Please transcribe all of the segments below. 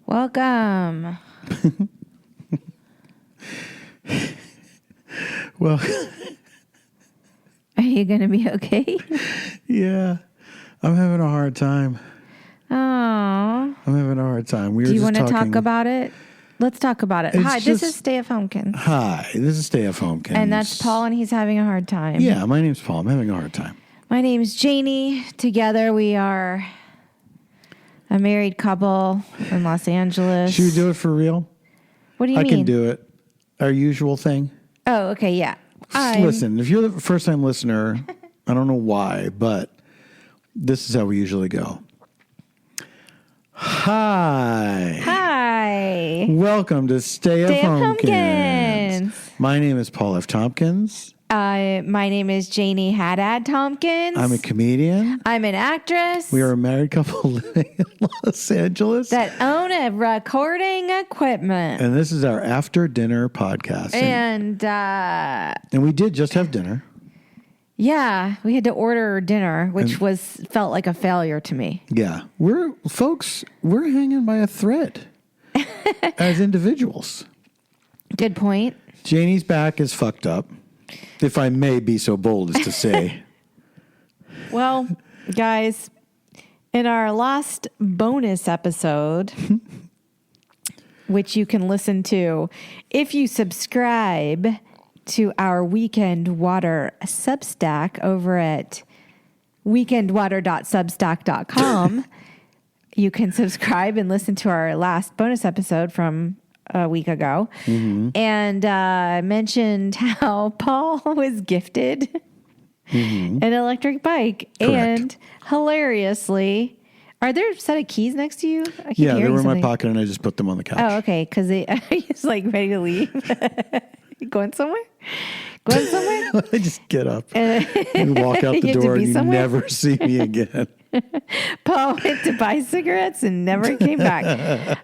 Welcome. Well, Are you going to be okay? yeah, I'm having a hard time. Oh. I'm having a hard time. Do you want to talk about it? Let's talk about it. Hi, this is Stay of Homekins. Hi, this is Stay of Homekins. And that's Paul, and he's having a hard time. Yeah, my name's Paul. I'm having a hard time. My name's Janie. Together we are a married couple in Los Angeles. Should we do it for real? What do you mean? I can do it. Our usual thing. Oh, okay, yeah. Listen, if you're the first-time listener, I don't know why, but this is how we usually go. Hi. Hi. Welcome to Stay of Homekins. My name is Paul F. Tompkins. My name is Janie Haddad Tompkins. I'm a comedian. I'm an actress. We are a married couple living in Los Angeles. That own a recording equipment. And this is our after dinner podcast. And we did just have dinner. Yeah, we had to order dinner, which felt like a failure to me. Yeah. We're hanging by a thread as individuals. Good point. Janie's back is fucked up, if I may be so bold as to say. Well, guys, in our last bonus episode, which you can listen to if you subscribe to our Weekend Water Substack over at weekendwater.substack.com. You can subscribe and listen to our last bonus episode from a week ago. Mm-hmm. And I mentioned how Paul was gifted an electric bike. Correct. And hilariously, are there a set of keys next to you? Yeah, they were in my pocket and I just put them on the couch. Oh, okay. Because he's like ready to leave. You going somewhere? Going somewhere? I just get up and walk out the door and you never see me again. Paul went to buy cigarettes and never came back.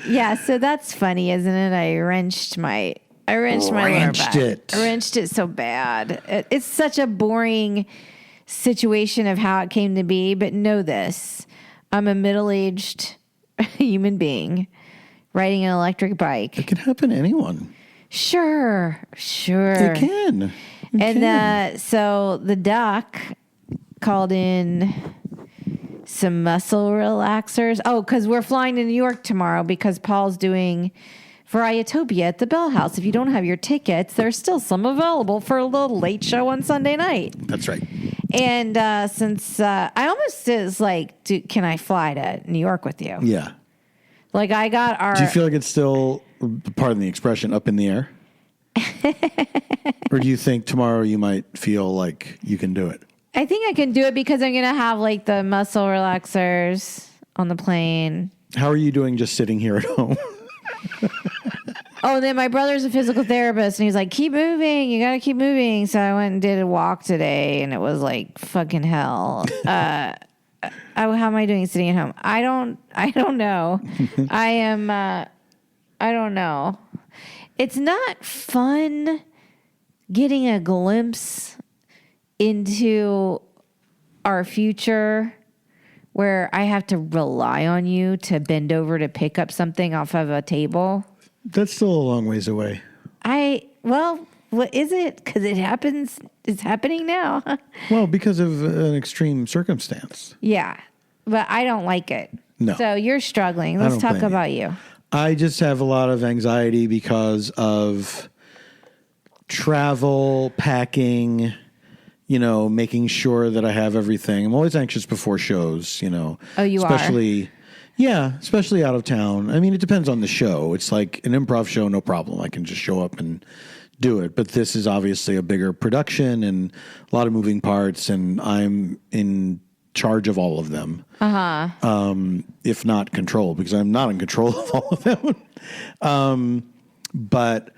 Yeah, so that's funny, isn't it? I wrenched my lower back. I wrenched it so bad. It's such a boring situation of how it came to be, but know this. I'm a middle-aged human being riding an electric bike. It can happen to anyone. Sure. It can. So the doc called in some muscle relaxers. Oh, because we're flying to New York tomorrow because Paul's doing Varietopia at the Bell House. If you don't have your tickets, there's still some available for a little late show on Sunday night. That's right. And since I almost was like, can I fly to New York with you? Yeah. Like I got our... Do you feel like it's still, pardon the expression, up in the air? Or do you think tomorrow you might feel like you can do it? I think I can do it because I'm going to have like the muscle relaxers on the plane. How are you doing just sitting here at home? Oh, then my brother's a physical therapist and he's like, keep moving. You got to keep moving. So I went and did a walk today and it was like fucking hell. How am I doing sitting at home? I don't know. I don't know. It's not fun getting a glimpse into our future where I have to rely on you to bend over to pick up something off of a table. That's still a long ways away. What is it? Because it happens. It's happening now. Well, because of an extreme circumstance. Yeah, but I don't like it. No. So you're struggling. Let's talk about you. I just have a lot of anxiety because of travel, packing, making sure that I have everything. I'm always anxious before shows, Oh, you are? Yeah, especially out of town. I mean, it depends on the show. It's like an improv show, no problem. I can just show up and do it. But this is obviously a bigger production and a lot of moving parts, and I'm in charge of all of them. If not control, because I'm not in control of all of them. But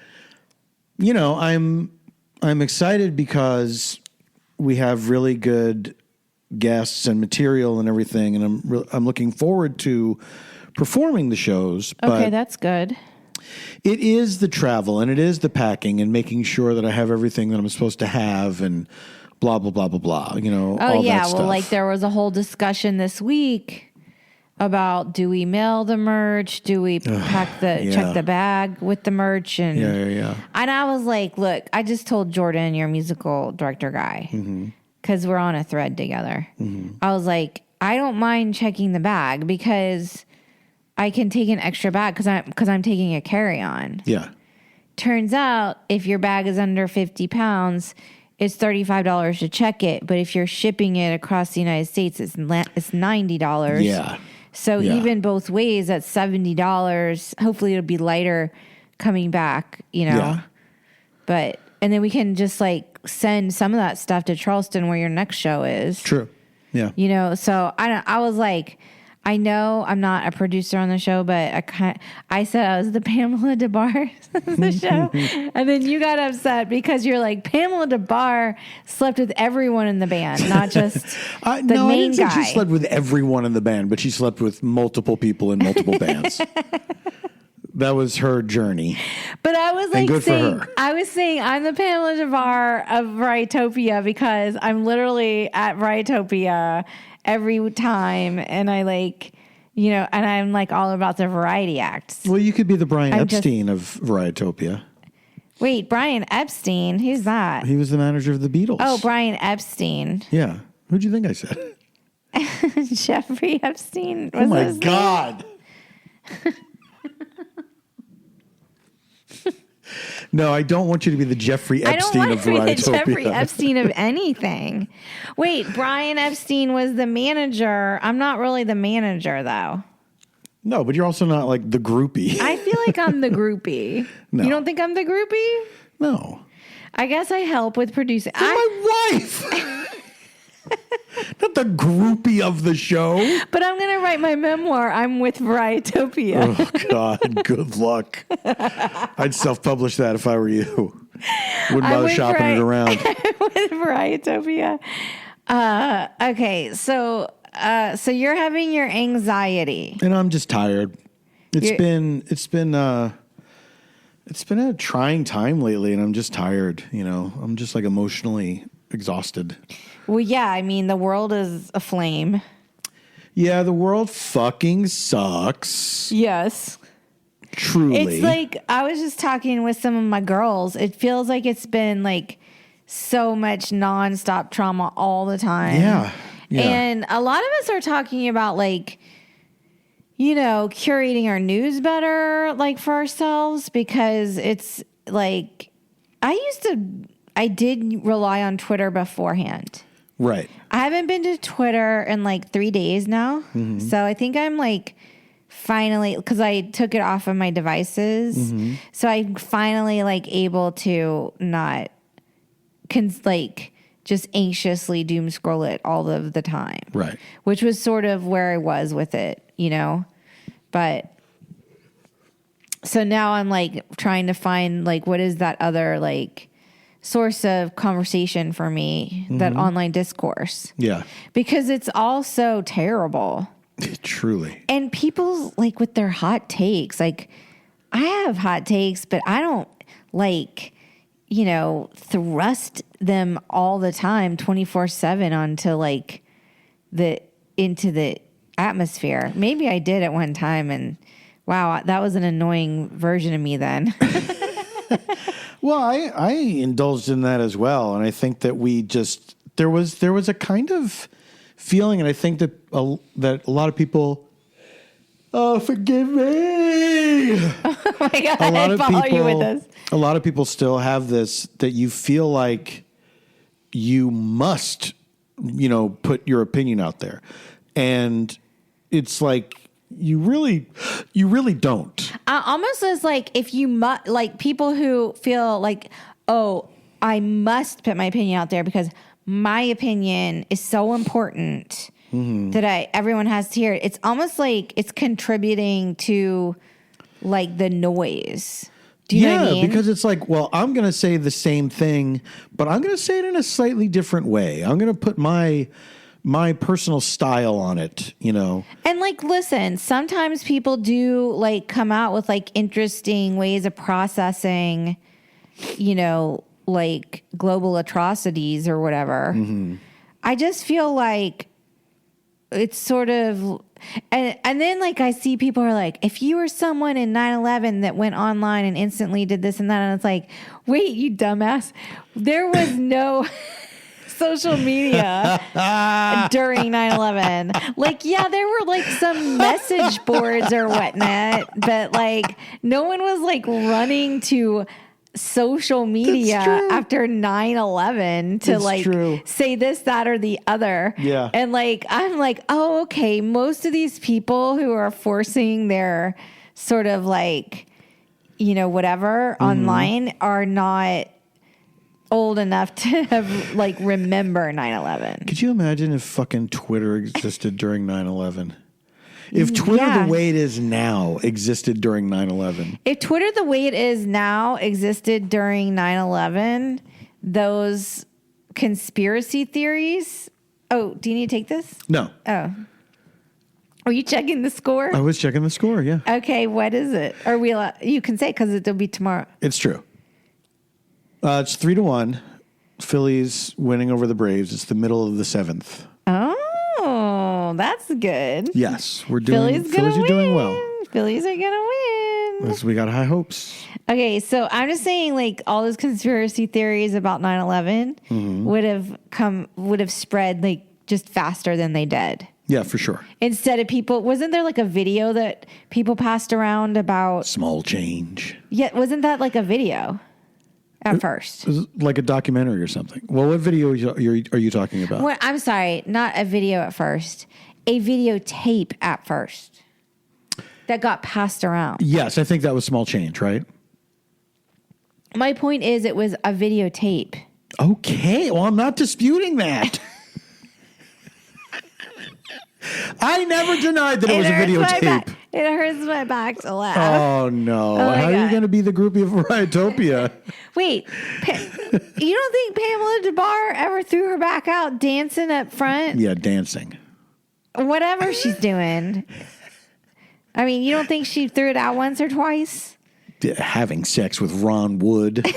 I'm excited because we have really good guests and material and everything, and I'm looking forward to performing the shows. Okay, that's good. It is the travel and it is the packing and making sure that I have everything that I'm supposed to have and blah, blah, blah, blah, blah, Oh, all yeah. that stuff. Well, like there was a whole discussion this week about, do we mail the merch? Do we check the bag with the merch? And Yeah. And I was like, look, I just told Jordan, your musical director guy, because we're on a thread together. I was like, I don't mind checking the bag because I can take an extra bag because I'm taking a carry-on. Yeah. Turns out if your bag is under 50 pounds, it's $35 to check it. But if you're shipping it across the United States, it's $90. Yeah. So even both ways, that's $70. Hopefully it'll be lighter coming back, Yeah. But, and then we can just like send some of that stuff to Charleston where your next show is. True. Yeah. So I was like, I know I'm not a producer on the show, but I said I was the Pamela DeBar of the show. And then you got upset because you're like, Pamela DeBar slept with everyone in the band, not just the main I didn't guy. say she slept with everyone in the band, but she slept with multiple people in multiple bands. That was her journey. But I was like saying, I'm the Pamela DeBar of Varietopia because I'm literally at Varietopia every time, and I and I'm like all about the variety acts. Well, you could be the Brian Epstein of Varietopia. Wait, Brian Epstein? Who's that? He was the manager of the Beatles. Oh, Brian Epstein. Yeah. Who'd you think I said? Jeffrey Epstein. Oh my God. No, I don't want you to be the Jeffrey Epstein of Varietopia. I don't want to be the Jeffrey Epstein of anything. Wait, Brian Epstein was the manager. I'm not really the manager, though. No, but you're also not like the groupie. I feel like I'm the groupie. No. You don't think I'm the groupie? No. I guess I help with producing. My wife. Not the groupie of the show. But I'm going to write my memoir. I'm with Varietopia. Oh, God. Good luck. I'd self-publish that if I were you. Wouldn't bother shopping it around. With Varietopia. Okay. So you're having your anxiety. And I'm just tired. It's been a trying time lately, and I'm just tired. I'm just like emotionally exhausted. Well, yeah, I mean, the world is aflame. Yeah, the world fucking sucks. Yes. Truly. It's like, I was just talking with some of my girls. It feels like it's been like so much nonstop trauma all the time. Yeah. And a lot of us are talking about like, curating our news better, like for ourselves, because it's like, I did rely on Twitter beforehand. Right. I haven't been to Twitter in like 3 days now. Mm-hmm. So I think I'm like finally, because I took it off of my devices. Mm-hmm. So I'm finally like able to not just anxiously doom scroll it all of the time. Right. Which was sort of where I was with it, But so now I'm like trying to find like what is that other like source of conversation for me, that online discourse. Yeah. Because it's all so terrible. Truly. And people like with their hot takes, like I have hot takes, but I don't like, thrust them all the time 24/7 onto like into the atmosphere. Maybe I did at one time, and wow, that was an annoying version of me then. Well, I indulged in that as well, and I think that there was a kind of feeling, and I think that a lot of people, forgive me. Oh my God, I follow you with this. A lot of people still have this, that you feel like you must, put your opinion out there, and it's like, you really don't. Almost as like if you like people who feel like, oh, I must put my opinion out there because my opinion is so important that everyone has to hear it. It's almost like it's contributing to like the noise. Do you know what I mean? Because it's like, well, I'm going to say the same thing, but I'm going to say it in a slightly different way. I'm going to put my personal style on it, And like, listen, sometimes people do like come out with like interesting ways of processing, like global atrocities or whatever. Mm-hmm. I just feel like it's sort of And then like I see people are like, if you were someone in 9/11 that went online and instantly did this and that, and it's like, wait, you dumbass, there was no social media during 9/11. Like, yeah, there were like some message boards or whatnot, but like no one was like running to social media after 9/11 to say this, that, or the other. Yeah. And like, I'm like, oh, okay. Most of these people who are forcing their sort of like, whatever online are not old enough to have like remember 9/11. Could you imagine if fucking Twitter existed during 9/11? If Twitter the way it is now existed during 9/11. If Twitter the way it is now existed during 9/11, those conspiracy theories. Oh, do you need to take this? No. Oh. Are you checking the score? I was checking the score, yeah. Okay, what is it? Or you can say because it'll be tomorrow. It's true. It's 3-1. Phillies winning over the Braves. It's the middle of the 7th. Oh, that's good. Yes, we're doing. Phillies are doing well. Phillies are gonna win. We got high hopes. Okay, so I'm just saying, like all those conspiracy theories about 9/11 would have spread like just faster than they did. Yeah, for sure. Instead of people, wasn't there like a video that people passed around about small change? Yeah, wasn't that like a video? At first. Like a documentary or something. Well, what video are you talking about? Well, I'm sorry, not a video at first. A videotape at first that got passed around. Yes, I think that was small change, right? My point is it was a videotape. Okay, well, I'm not disputing that. I never denied that it was a videotape. It hurts my back to laugh. Oh, no. How are you going to be the groupie of Riotopia? Wait, you don't think Pamela DeBar ever threw her back out dancing up front? Yeah, dancing. Whatever she's doing. I mean, you don't think she threw it out once or twice? Having sex with Ron Wood. Who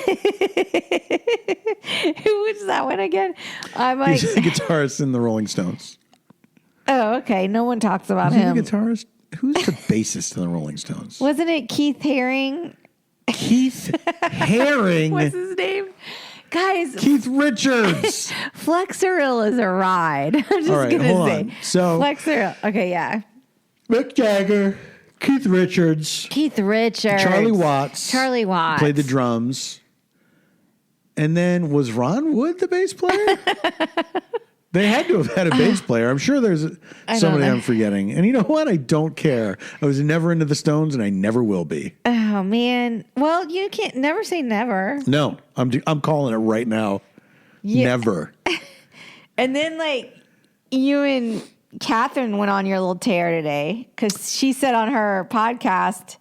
was that one again? I'm like, he's the guitarist in the Rolling Stones. Oh, okay. No one talks about Is he him. the guitarist? Who's the bassist in the Rolling Stones? Wasn't it Keith Haring? Keith Haring? What's his name? Guys. Keith Richards. Flexeril is a ride. I'm just All right, going to say. On. So, Flexeril. Okay, yeah. Mick Jagger, Keith Richards. Charlie Watts. Played the drums. And then was Ron Wood the bass player? They had to have had a bass player. I'm sure there's somebody I'm forgetting. And you know what? I don't care. I was never into the Stones, and I never will be. Oh, man. Well, you can't never say never. No, I'm calling it right now. Yeah. Never. And then, like, you and Catherine went on your little tear today because she said on her podcast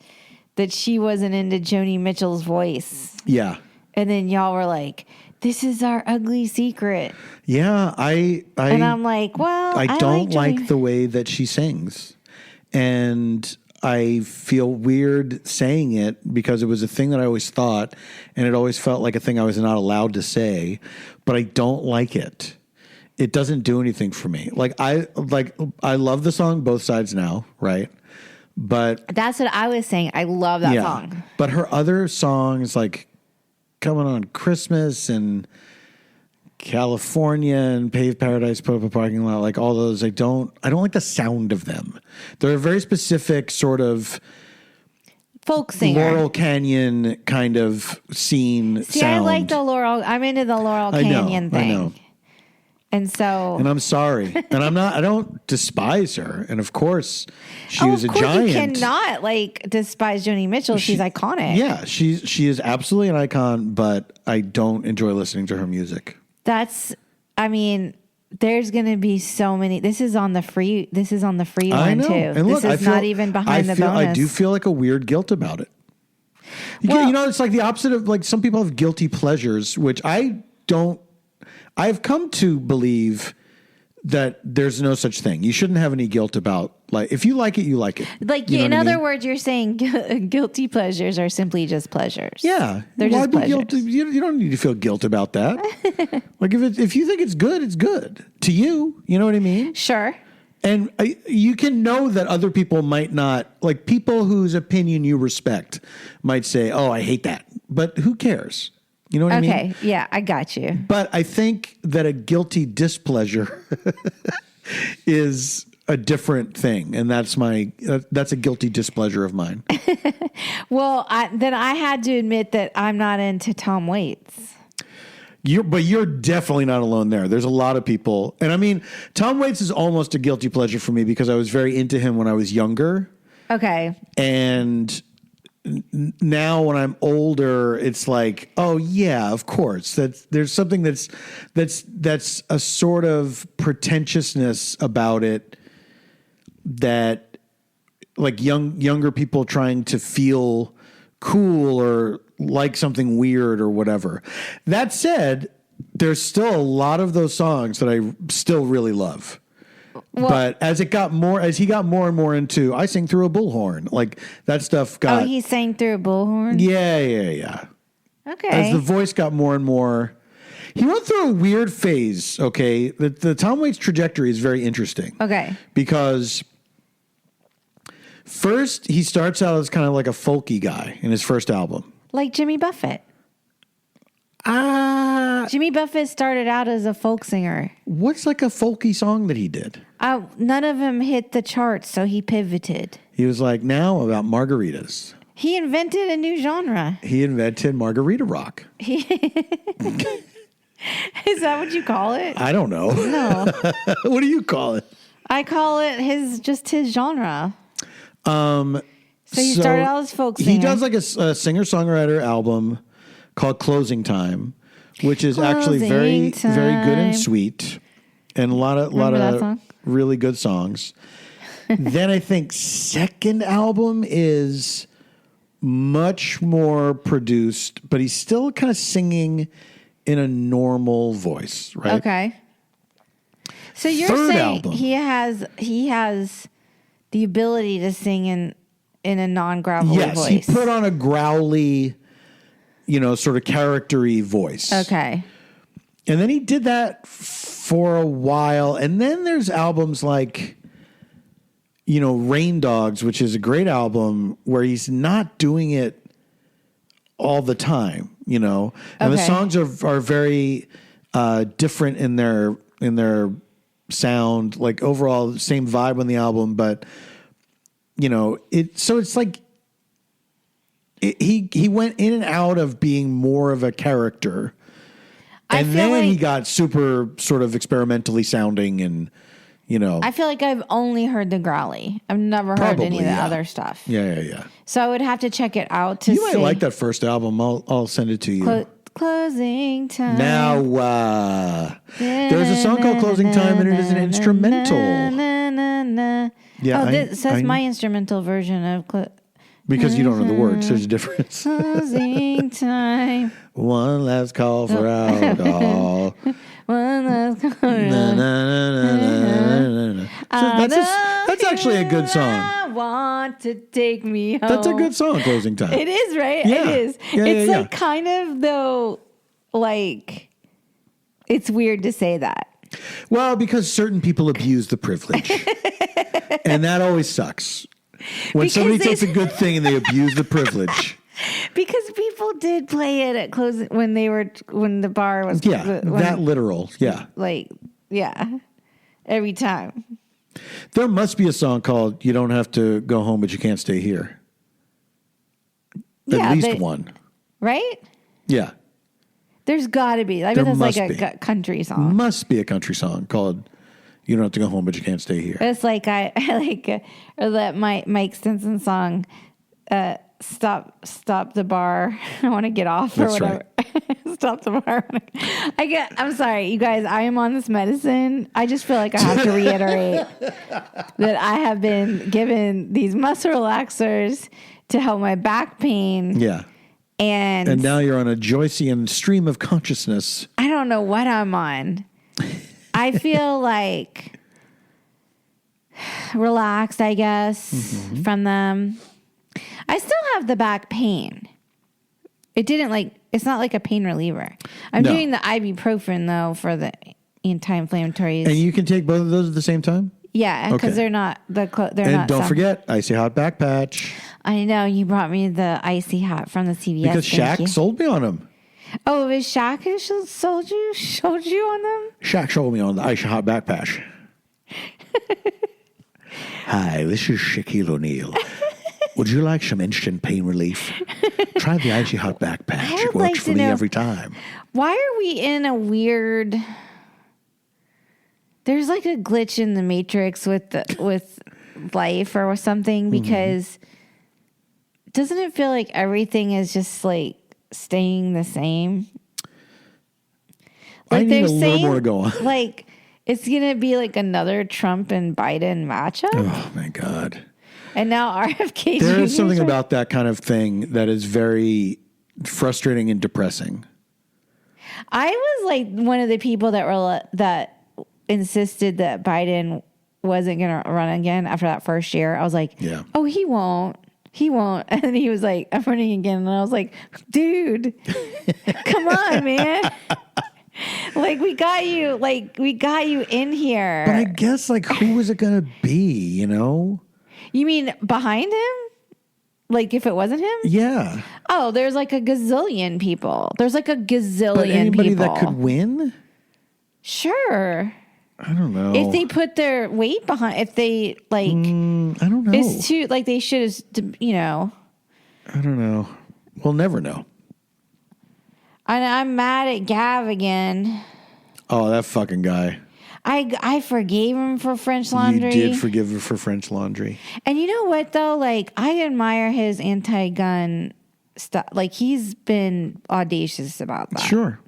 that she wasn't into Joni Mitchell's voice. Yeah. And then y'all were like, this is our ugly secret. Yeah, and I'm like, well, I don't like the way that she sings. And I feel weird saying it because it was a thing that I always thought, and it always felt like a thing I was not allowed to say, but I don't like it. It doesn't do anything for me. I love the song Both Sides Now, right? But that's what I was saying. I love that song. But her other songs, like Coming on Christmas and California and Paved Paradise, Put Up a Parking Lot, like all those, I don't like the sound of them. They're a very specific sort of folk singer, Laurel Canyon kind of scene. See, sound. I like the Laurel. I'm into the Laurel Canyon thing. I know. And I'm sorry. And I don't despise her. And of course, she was a giant. You cannot despise Joni Mitchell. She's iconic. Yeah, she is absolutely an icon, but I don't enjoy listening to her music. There's going to be so many. This is on the free one too. And look, this is not even behind the bonus. I do feel like a weird guilt about it. It's like the opposite of some people have guilty pleasures, which I don't. I've come to believe that there's no such thing. You shouldn't have any guilt about, if you like it, you like it. In other words, you're saying guilty pleasures are simply just pleasures. Yeah. They're just pleasures. You don't need to feel guilt about that. If you think it's good to you. You know what I mean? Sure. And you can know that other people might not, like people whose opinion you respect might say, oh, I hate that. But who cares? You know what I mean? Okay. Yeah, I got you. But I think that a guilty displeasure is a different thing. And that's a guilty displeasure of mine. Well, then I had to admit that I'm not into Tom Waits. But you're definitely not alone there. There's a lot of people. And I mean, Tom Waits is almost a guilty pleasure for me because I was very into him when I was younger. Okay. And now when I'm older, it's like, oh yeah, of course. There's something that's a sort of pretentiousness about it that like younger people trying to feel cool or like something weird or whatever. That said, there's still a lot of those songs that I still really love. Well, but as he got more and more into, I sing through a bullhorn, like that stuff got. Oh, he sang through a bullhorn? Yeah. Okay. As the voice got more and more, he went through a weird phase. Okay. The Tom Waits trajectory is very interesting. Okay. Because first he starts out as kind of like a folky guy in his first album. Like Jimmy Buffett. Jimmy Buffett started out as a folk singer. What's like a folky song that he did? None of them hit the charts, so he pivoted. He was like, now about margaritas. He invented a new genre. He invented margarita rock. Is that what you call it? I don't know. No. What do you call it? I call it his genre. So he started out as folk singer. He does like a singer-songwriter album called Closing Time, which is actually very, very good and sweet, and a lot of really good songs. Then I think second album is much more produced, but he's still kind of singing in a normal voice, right? Okay. So you're saying he has the ability to sing in a non-gravelly voice. Yes, he put on a growly, sort of character-y voice. Okay. And then he did that for a while. And then there's albums like, Rain Dogs, which is a great album where he's not doing it all the time, And the songs are very different in their sound, like overall same vibe on the album, but it's like he went in and out of being more of a character, and then he got super sort of experimentally sounding, and I feel like I've only heard the growly. I've never heard any of the other stuff. Yeah. So I would have to check it out to see. You might like that first album. I'll send it to you. Closing Time. Now, there's a song called Closing Time, and it is an instrumental. Yeah, that's my instrumental version of. Because you don't know the words, there's a difference. Closing time. One last call for alcohol. One last call. So that's actually a good song. I want to take me home. That's a good song, Closing Time. It is, right? Yeah. It is. It's like kind of though, like it's weird to say that. Well, because certain people abuse the privilege, and that always sucks. When somebody takes a good thing and they abuse the privilege. Because people did play it at closing when the bar was that literal. Yeah. Like, yeah. Every time. There must be a song called You Don't Have to Go Home, But You Can't Stay Here. At least one. Right? Yeah. There's got to be. I bet that's like a country song. Must be a country song called You Don't Have to Go Home, But You Can't Stay Here. It's like I like or that Mike Stinson song, Stop the Bar. I want to get off or whatever. Right. Stop the bar. I'm sorry, you guys, I am on this medicine. I just feel like I have to reiterate that I have been given these muscle relaxers to help my back pain. Yeah. And now you're on a Joycean stream of consciousness. I don't know what I'm on. I feel like relaxed, I guess, from them. I still have the back pain. It's not like a pain reliever. I'm doing the ibuprofen though for the anti-inflammatories. And you can take both of those at the same time? Yeah, because Okay. they're not they're And not. don't forget, Icy Hot Back Patch. I know you brought me the icy hot from the CVS Because thank Shaq you. sold me on them. Oh, it was Shaq who showed you on them? Shaq sold me on the Icy Hot Back Patch. Hi, this is Shaquille O'Neal. Would you like some instant pain relief? Try the Icy Hot Back Patch. would It works like for to me know- every time. Why are we in a weird? There's like a glitch in the matrix with life or something because doesn't it feel like everything is just like staying the same? I Like need they're a little saying, more to go on. like it's gonna be like another Trump and Biden matchup, Oh, my God. and now RFK. There is Jr. something about that kind of thing that is very frustrating and depressing. I was like one of the people that insisted that Biden wasn't going to run again after that first year. I was like, Yeah. oh, he won't. He won't. And then he was like, I'm running again. And I was like, dude, come on, man. Like we got you in here. But I guess, like, who was it going to be, you know? You mean behind him? Like if it wasn't him? Yeah. Oh, there's like a gazillion people. There's like a gazillion But anybody people. that could win? Sure. I don't know. If they put their weight behind, if they like, I don't know. it's too like they should have, you know. I don't know. We'll never know. And I'm mad at Gav again. Oh, that fucking guy. I forgave him for French Laundry. You did forgive her for French Laundry. And you know what though? Like I admire his anti-gun stuff. Like he's been audacious about that. Sure.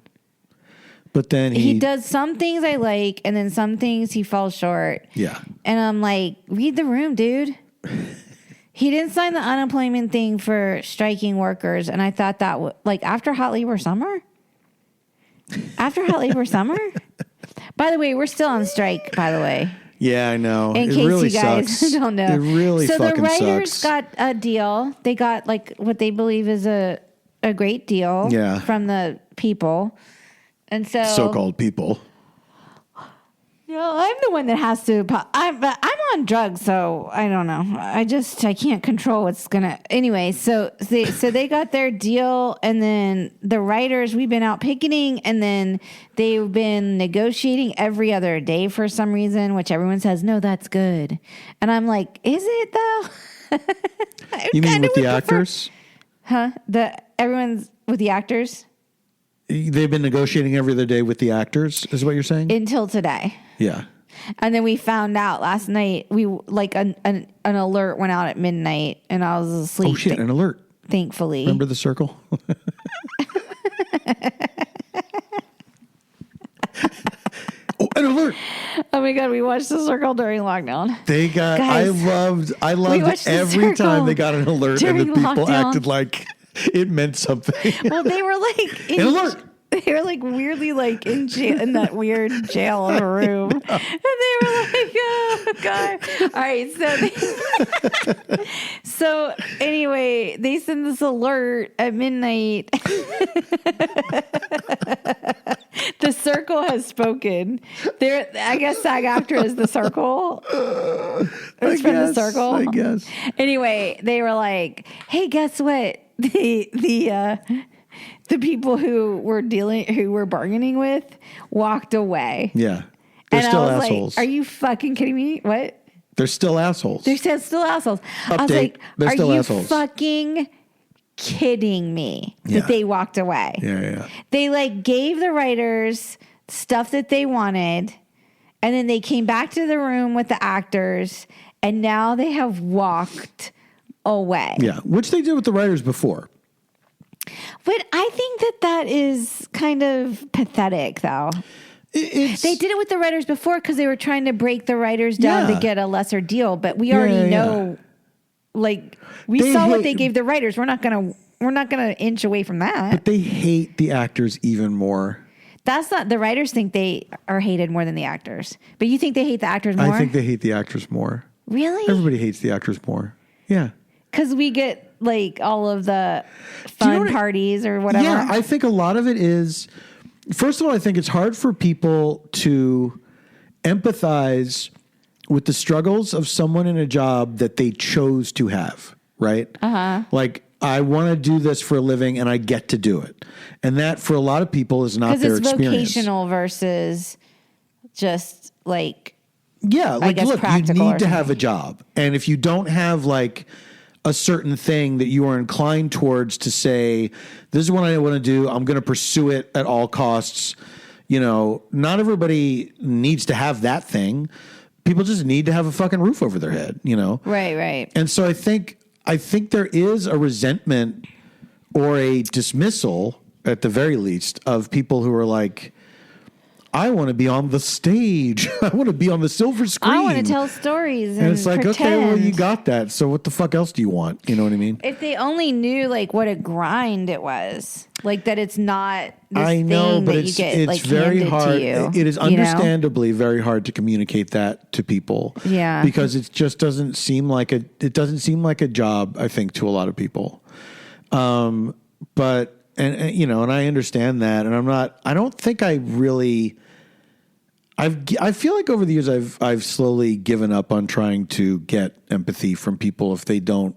But then He does some things I like, and then some things he falls short. Yeah. And I'm like, read the room, dude. He didn't sign the unemployment thing for striking workers, and I thought that like after hot labor summer. After hot labor summer. By the way, we're still on strike. By the way, Yeah, I know. in it case really you guys sucks. don't know, It really so fucking the writers sucks. got a deal. They got like what they believe is a great deal. Yeah. From the people, and So-called people. No, I'm the one that has to. I'm on drugs, so I don't know. I can't control what's gonna. Anyway, so they got their deal, and then the writers, we've been out picketing, and then they've been negotiating every other day for some reason, which everyone says no, that's good, and I'm like, is it though? You mean with the actors? Huh? Everyone's with the actors They've been negotiating every other day with the actors, is what you're saying? until today. Yeah. And then we found out last night. We like an alert went out at midnight, and I was asleep. Oh, shit, an alert. Thankfully, Remember the circle? Oh, an alert. oh my god, we watched The Circle during lockdown. They got, Guys, I we loved watched The every time Circle they got an alert and the during people lockdown. acted like it meant something. Well, they were like An alert. They were like weirdly like in jail, in that weird jail of a room, and they were like, "Oh god!" All right, so anyway, they send this alert at midnight. The Circle has spoken. I guess SAG-AFTRA is The Circle. It's from The Circle. I guess. Anyway, they were like, "Hey, guess what? The people who were bargaining with walked away." Yeah. They're And still I was assholes. like, "Are you fucking kidding me? What?" They're still assholes. They're still assholes. I was Update. like, They're "Are still you assholes." fucking kidding me Yeah. that they walked away?" Yeah. They like gave the writers stuff that they wanted, and then they came back to the room with the actors, and now they have walked away. Yeah. Which they did with the writers before. But I think that is kind of pathetic, though. It's, They did it with the writers before because they were trying to break the writers down Yeah. to get a lesser deal. But we already know, like, we They saw what hate- they gave the writers. We're not gonna inch away from that. But they hate the actors even more. That's not the writers think they are hated more than the actors. But you think they hate the actors more? I think they hate the actors more. Really? Everybody hates the actors more. Yeah. Because we get like all of the fun what it- parties or whatever. Yeah, I think a lot of it is, first of all, I think it's hard for people to empathize with the struggles of someone in a job that they chose to have, right? Like, I want to do this for a living and I get to do it. And that for a lot of people is not their experience. Because it's vocational versus just like, yeah, like, look, you need to have a something. job. And if you don't have like a certain thing that you are inclined towards to say, this is what I want to do, I'm going to pursue it at all costs. You know, not everybody needs to have that thing. People just need to have a fucking roof over their head, you know? Right. And so I think there is a resentment or a dismissal, at the very least, of people who are like, I want to be on the stage. I want to be on the silver screen. I want to tell stories and it's like, pretend. okay, well, you got that. So what the fuck else do you want? You know what I mean? If they only knew like what a grind it was, like that it's not this I know, thing but that you get like very handed hard. to you. It is you know? understandably very hard to communicate that to people. Yeah. Because it just doesn't seem like a job, I think, to a lot of people. But and you know, and I understand that, and I don't think I really. I feel like over the years I've slowly given up on trying to get empathy from people if they don't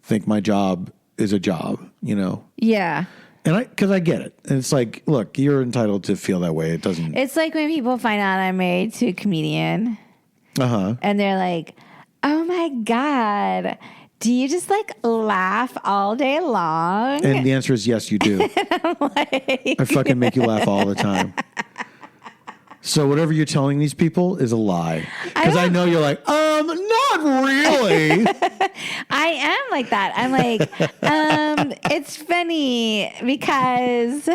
think my job is a job, you know? Yeah. And because I get it. And it's like, look, you're entitled to feel that way. It doesn't. It's like when people find out I'm married to a comedian. And they're like, oh my God, do you just like laugh all day long? And the answer is yes, you do. I fucking make you laugh all the time. So whatever you're telling these people is a lie. Because I know you're like, not really. I am like that. I'm like, it's funny because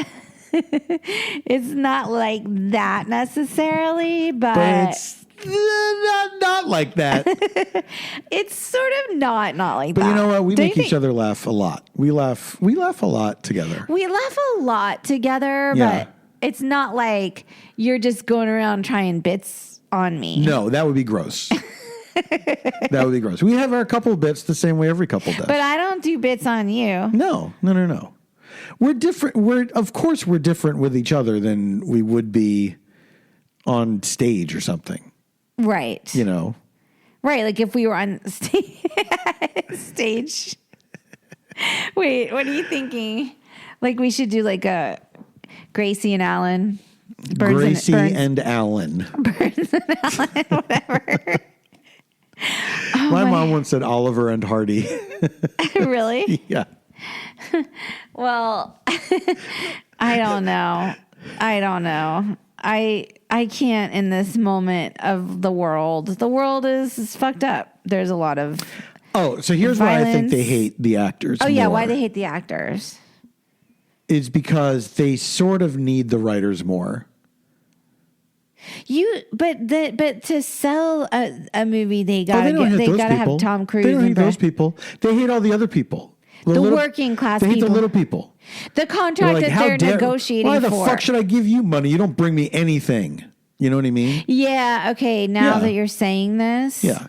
it's not like that necessarily, but it's not like that. It's sort of not like but that. But you know what? We Don't make each other laugh a lot. We laugh a lot together. We laugh a lot together, but it's not like you're just going around trying bits on me. No, that would be gross. That would be gross. We have our couple bits the same way every couple does. But I don't do bits on you. No. We're different. Of course we're different with each other than we would be on stage or something. Right. You know? Right. Like if we were on stage. Wait, what are you thinking? Like we should do like a Gracie and Alan. Gracie and Alan. Burns and Alan, whatever. My mom once said Oliver and Hardy. Really? Yeah. Well, I don't know. I can't in this moment of the world. The world is fucked up. There's a lot of so here's why I think they hate the actors. Oh, yeah, more. why they hate the actors. Is because they sort of need the writers more. But to sell a movie, they gotta have Tom Cruise. They don't hate those people. They hate all the other people. The working class people. They hate the little people. The contract that they're negotiating for. Why the fuck should I give you money? You don't bring me anything. You know what I mean? Yeah. Okay. Now that you're saying this. Yeah.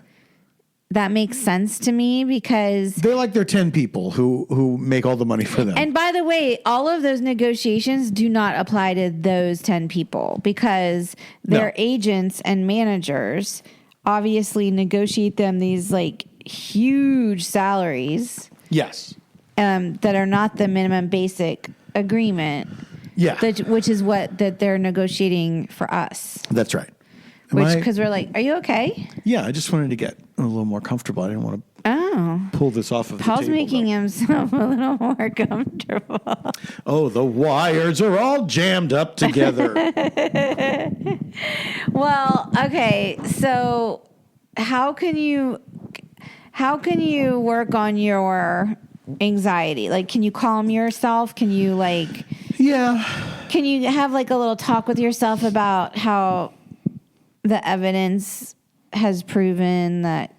That makes sense to me because they're like they're 10 people who make all the money for them. And by the way, all of those negotiations do not apply to those 10 people because their agents and managers obviously negotiate them these like huge salaries. Yes. That are not the minimum basic agreement. Yeah. Which is what that they're negotiating for us. That's right. Because we're like, are you okay? Yeah, I just wanted to get a little more comfortable. I didn't want to pull this off of Paul's the table. Making himself a little more comfortable. Oh, the wires are all jammed up together. Well, okay. So how can you work on your anxiety? Like, can you calm yourself? Can you can you have like a little talk with yourself about how the evidence has proven that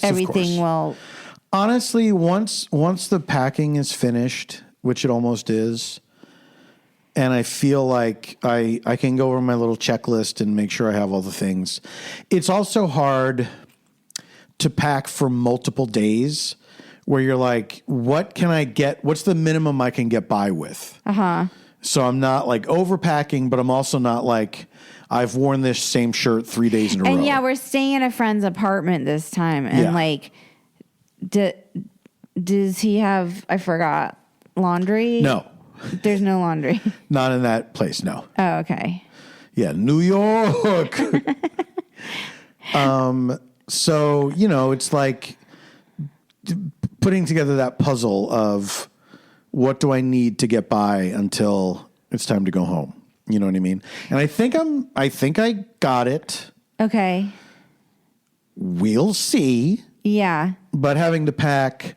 everything will. Honestly, once the packing is finished, which it almost is, and I feel like I can go over my little checklist and make sure I have all the things. It's also hard to pack for multiple days where you're like, what can I get? What's the minimum I can get by with? So I'm not like overpacking, but I'm also not like, I've worn this same shirt 3 days in a row. And yeah, we're staying in a friend's apartment this time. And like, does he have, I forgot, laundry? No. There's no laundry. Not in that place, no. Oh, okay. Yeah, New York. So, it's like putting together that puzzle of what do I need to get by until it's time to go home. You know what I mean? And I think I got it. Okay. We'll see. Yeah. But having to pack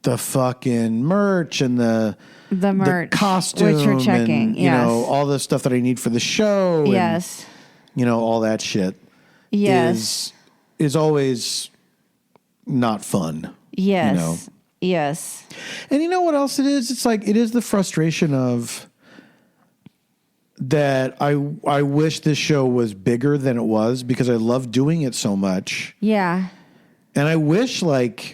the fucking merch and the merch, costume, which we're checking, and, all the stuff that I need for the show. Yes. And, all that shit. Yes. Is always not fun. Yes. Yes. And you know what else it is? It's like, it is the frustration of that I wish this show was bigger than it was because I love doing it so much. Yeah. And I wish the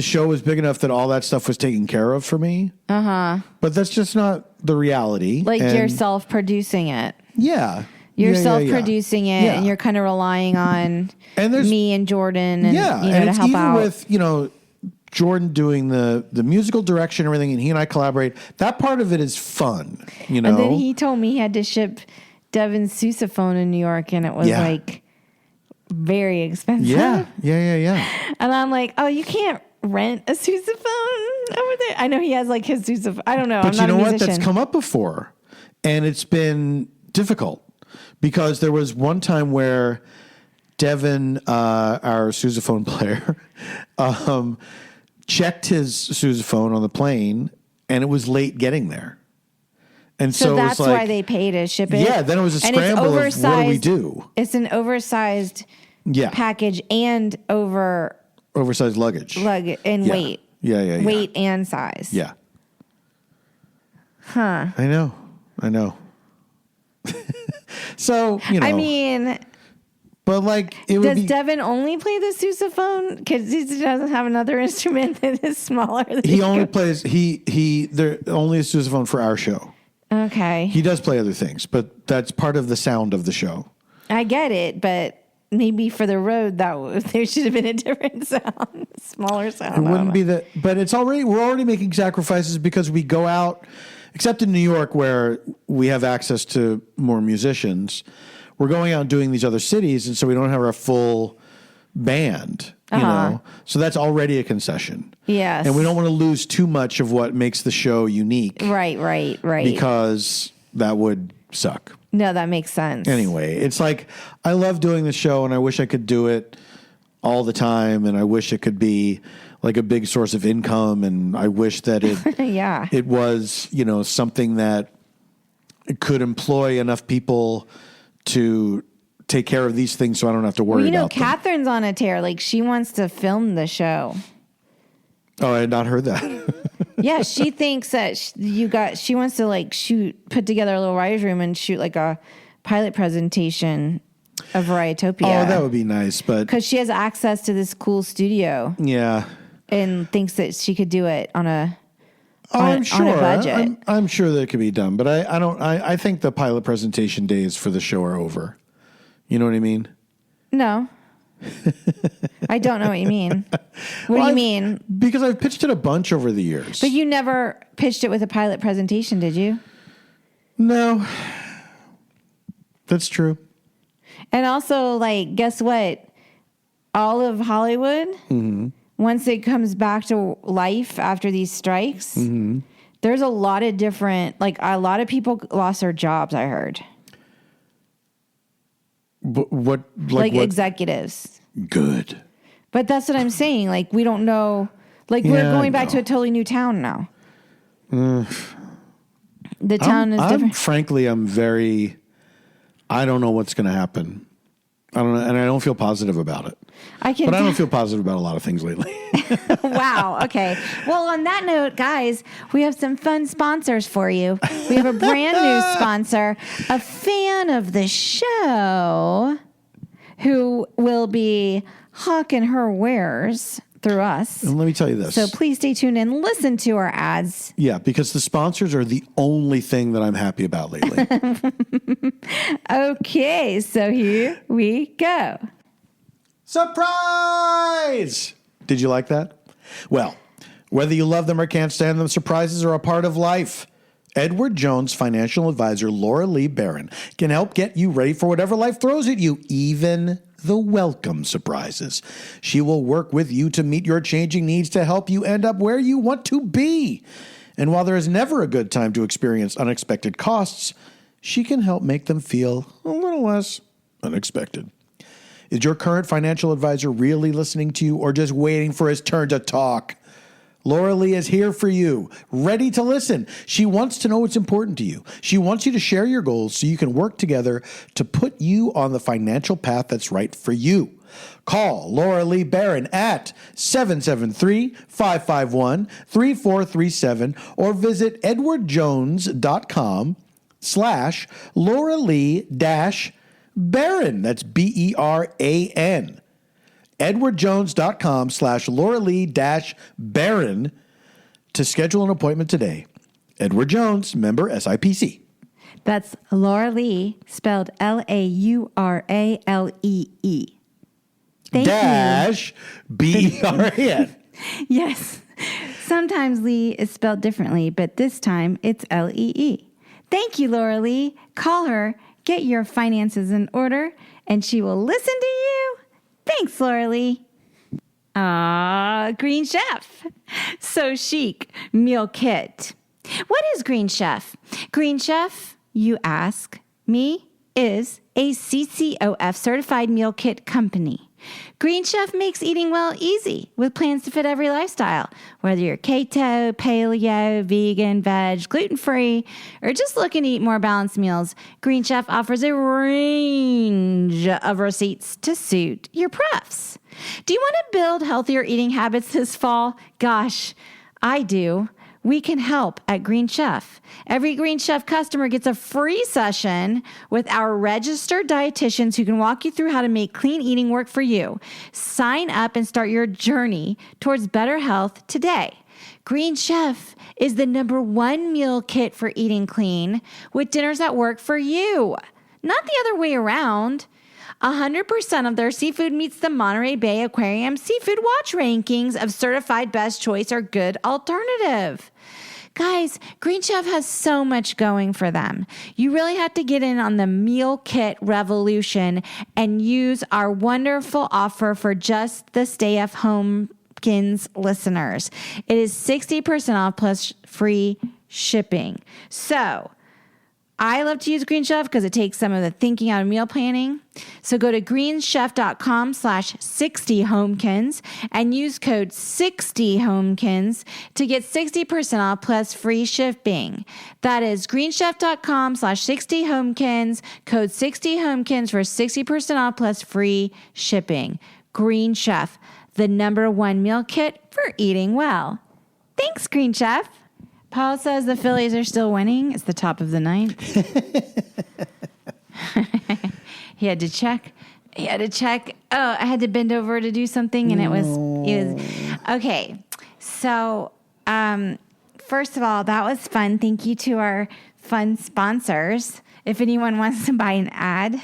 show was big enough that all that stuff was taken care of for me. Uh-huh. But that's just not the reality. Like you're self-producing it. Yeah. You're self-producing it, and you're kind of relying on me and Jordan, and to help out. With Jordan doing the musical direction, and everything, and he and I collaborate. That part of it is fun, And then he told me he had to ship Devin's sousaphone in New York, and it was like very expensive. Yeah. And I'm like, oh, you can't rent a sousaphone over there. I know he has like his sousaphone. I don't know. But I'm not a musician. What? That's come up before, and it's been difficult. Because there was one time where Devin, our sousaphone player, checked his sousaphone on the plane, and it was late getting there. And so that's it was why they pay to ship it. Yeah, then it was a scramble of what do we do? It's an oversized package and oversized luggage. And weight. Yeah. Weight and size. Yeah. Huh. I know. So, I mean, but does Devin only play the sousaphone? Because he doesn't have another instrument that is smaller. He only plays, they're only a sousaphone for our show. Okay. He does play other things, but that's part of the sound of the show. I get it, but maybe for the road, there should have been a different sound, smaller sound. It wouldn't be that, but we're already making sacrifices because we go out. Except in New York, where we have access to more musicians, we're going out and doing these other cities, and so we don't have our full band, So that's already a concession. Yes. And we don't want to lose too much of what makes the show unique. Right. Because that would suck. No, that makes sense. Anyway, it's like, I love doing the show, and I wish I could do it all the time, and I wish it could be like a big source of income, and I wish that it it was, something that could employ enough people to take care of these things so I don't have to worry about them. Catherine's on a tear. Like, she wants to film the show. Oh, I had not heard that. Yeah, she thinks that she wants to put together a little writer's room and shoot like a pilot presentation of Varietopia. Oh, that would be nice, but because she has access to this cool studio. Yeah. And thinks that she could do it on a budget. I'm sure that it could be done, but I think the pilot presentation days for the show are over. You know what I mean? No. I don't know what you mean. What do you mean? Because I've pitched it a bunch over the years. But you never pitched it with a pilot presentation, did you? No. That's true. And also, guess what? All of Hollywood, once it comes back to life after these strikes, there's a lot of different, a lot of people lost their jobs, I heard. What? What? Executives. Good. But that's what I'm saying. We don't know. We're going back to a totally new town now. The town is different. Frankly, I don't know what's going to happen. I don't know, and I don't feel positive about it. But I don't feel positive about a lot of things lately. Wow. Okay. Well, on that note, guys, we have some fun sponsors for you. We have a brand new sponsor, a fan of the show, who will be hawking her wares through us. And let me tell you this. So please stay tuned and listen to our ads. Yeah, because the sponsors are the only thing that I'm happy about lately. Okay, so here we go. Surprise! Did you like that? Well, whether you love them or can't stand them, surprises are a part of life. Edward Jones financial advisor Laura Lee Barron can help get you ready for whatever life throws at you, even the welcome surprises. She will work with you to meet your changing needs to help you end up where you want to be. And while there is never a good time to experience unexpected costs, she can help make them feel a little less unexpected. Is your current financial advisor really listening to you or just waiting for his turn to talk? Laura Lee is here for you, ready to listen. She wants to know what's important to you. She wants you to share your goals so you can work together to put you on the financial path that's right for you. Call Laura Lee Barron at 773-551-3437 or visit edwardjones.com/Laura Lee-Barron. That's BERAN. edwardjones.com/Laura Lee-Barron to schedule an appointment today. Edward Jones, member SIPC. That's Laura Lee, spelled LAURALEE. Thank Dash BERAN. Yes. Sometimes Lee is spelled differently, but this time it's LEE. Thank you, Laura Lee. Call her, get your finances in order, and she will listen to you. Thanks, Laura Lee. Green Chef. So chic. Meal kit. What is Green Chef? Green Chef, you ask me, is a CCOF certified meal kit company. Green Chef makes eating well easy with plans to fit every lifestyle. Whether you're keto, paleo, vegan, veg, gluten-free, or just looking to eat more balanced meals, Green Chef offers a range of receipts to suit your prefs. Do you want to build healthier eating habits this fall? Gosh, I do. We can help at Green Chef. Every Green Chef customer gets a free session with our registered dietitians who can walk you through how to make clean eating work for you. Sign up and start your journey towards better health today. Green Chef is the #1 meal kit for eating clean with dinners that work for you, not the other way around. 100% of their seafood meets the Monterey Bay Aquarium Seafood Watch rankings of certified best choice or good alternative. Guys, Green Chef has so much going for them. You really have to get in on the meal kit revolution and use our wonderful offer for just the Stay at Homekins listeners. It is 60% off plus free shipping. So I love to use Green Chef because it takes some of the thinking out of meal planning. So go to greenchef.com/60homekins and use code 60homekins to get 60% off plus free shipping. That is greenchef.com/60homekins, code 60homekins for 60% off plus free shipping. Green Chef, the #1 meal kit for eating well. Thanks, Green Chef. Paul says the Phillies are still winning. It's the top of the ninth. He had to check. Oh, I had to bend over to do something, and it was okay. So, first of all, that was fun. Thank you to our fun sponsors. If anyone wants to buy an ad,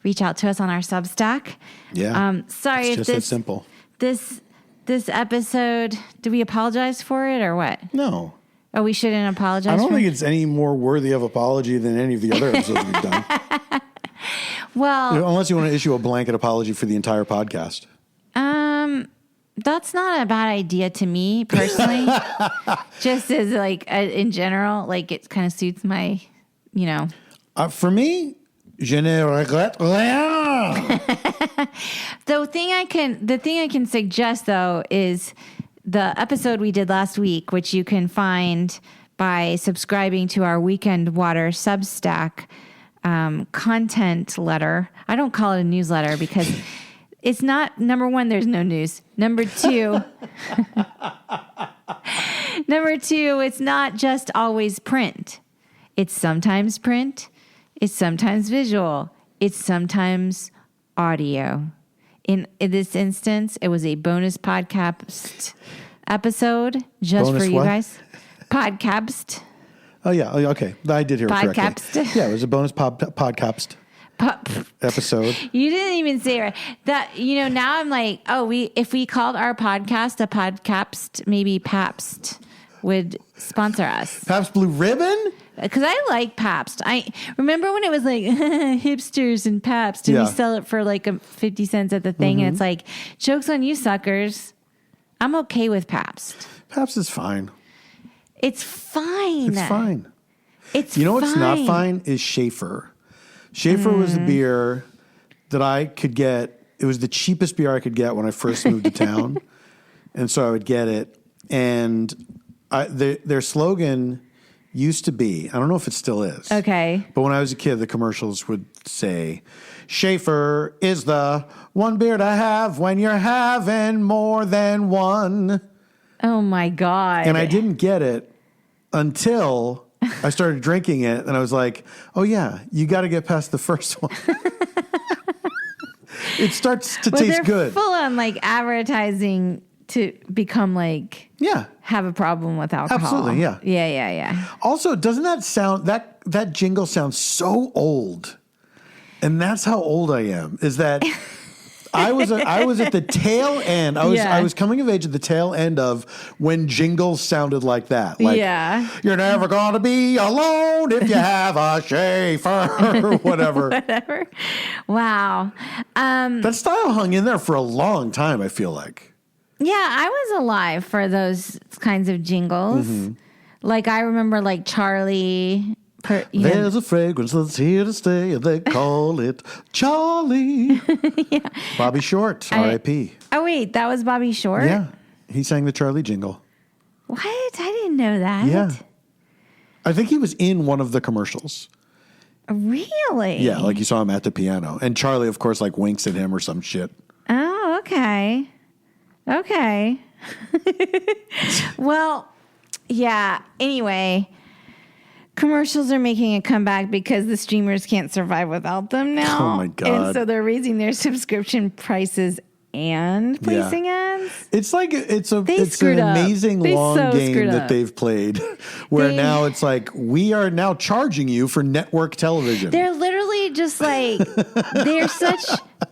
reach out to us on our Substack. Yeah. Sorry it's if just that simple. This episode, do we apologize for it or what? No. Oh, we shouldn't apologize. I don't think it's any more worthy of apology than any of the other episodes we've done. Well, unless you want to issue a blanket apology for the entire podcast. That's not a bad idea to me personally. Just as in general, like it kind of suits my, For me, je ne regrette rien. The thing I can suggest though is the episode we did last week, which you can find by subscribing to our Weekend Water Substack content letter. I don't call it a newsletter because it's not, #1, there's no news. #2, it's not just always print. It's sometimes print. It's sometimes visual. It's sometimes audio. in this instance, it was a bonus podcast episode just Bonus for you what? guys. Podcast. Oh, yeah. Oh, okay. I did hear it correctly. Podcast. Yeah, it was a bonus podcast episode. You didn't even say it right. That, now I'm like, if we called our podcast a podcast, maybe Pabst would sponsor us. Pabst Blue Ribbon? Because I like Pabst. I remember when it was like hipsters and Pabst, and we sell it for like 50 cents at the thing, and it's like, joke's on you, suckers. I'm okay with Pabst. Pabst is fine. It's fine. It's fine. It's You know what's fine. not fine is Schaefer. Schaefer was the beer that I could get. It was the cheapest beer I could get when I first moved to town. And so I would get it. And their slogan used to be, I don't know if it still is. Okay. But when I was a kid, the commercials would say, Schaefer is the one beer to have when you're having more than one. Oh my God. And I didn't get it until I started drinking it. And I was like, oh, yeah, you got to get past the first one. It starts to taste they're good. Full on like advertising to become like, have a problem with alcohol. Absolutely, yeah. Yeah. Also, doesn't that sound, that jingle sounds so old. And that's how old I am, is that I was at the tail end. I was coming of age at the tail end of when jingles sounded like that. Like, you're never going to be alone if you have a Schaefer or whatever. Wow. That style hung in there for a long time, I feel like. Yeah, I was alive for those kinds of jingles. Mm-hmm. Like I remember like Charlie. There's a fragrance that's here to stay, and they call it Charlie. Bobby Short, R.I.P. Oh, wait, that was Bobby Short? Yeah, he sang the Charlie jingle. What? I didn't know that. Yeah. I think he was in one of the commercials. Really? Yeah, like you saw him at the piano. And Charlie, of course, like winks at him or some shit. Oh, okay. Okay. Well, yeah. Anyway, commercials are making a comeback because the streamers can't survive without them now. Oh my God. And so they're raising their subscription prices and placing ads. It's like it's an screwed up. amazing They long so game screwed that up. they've played where now it's like we are now charging you for network television. They're literally just like they're such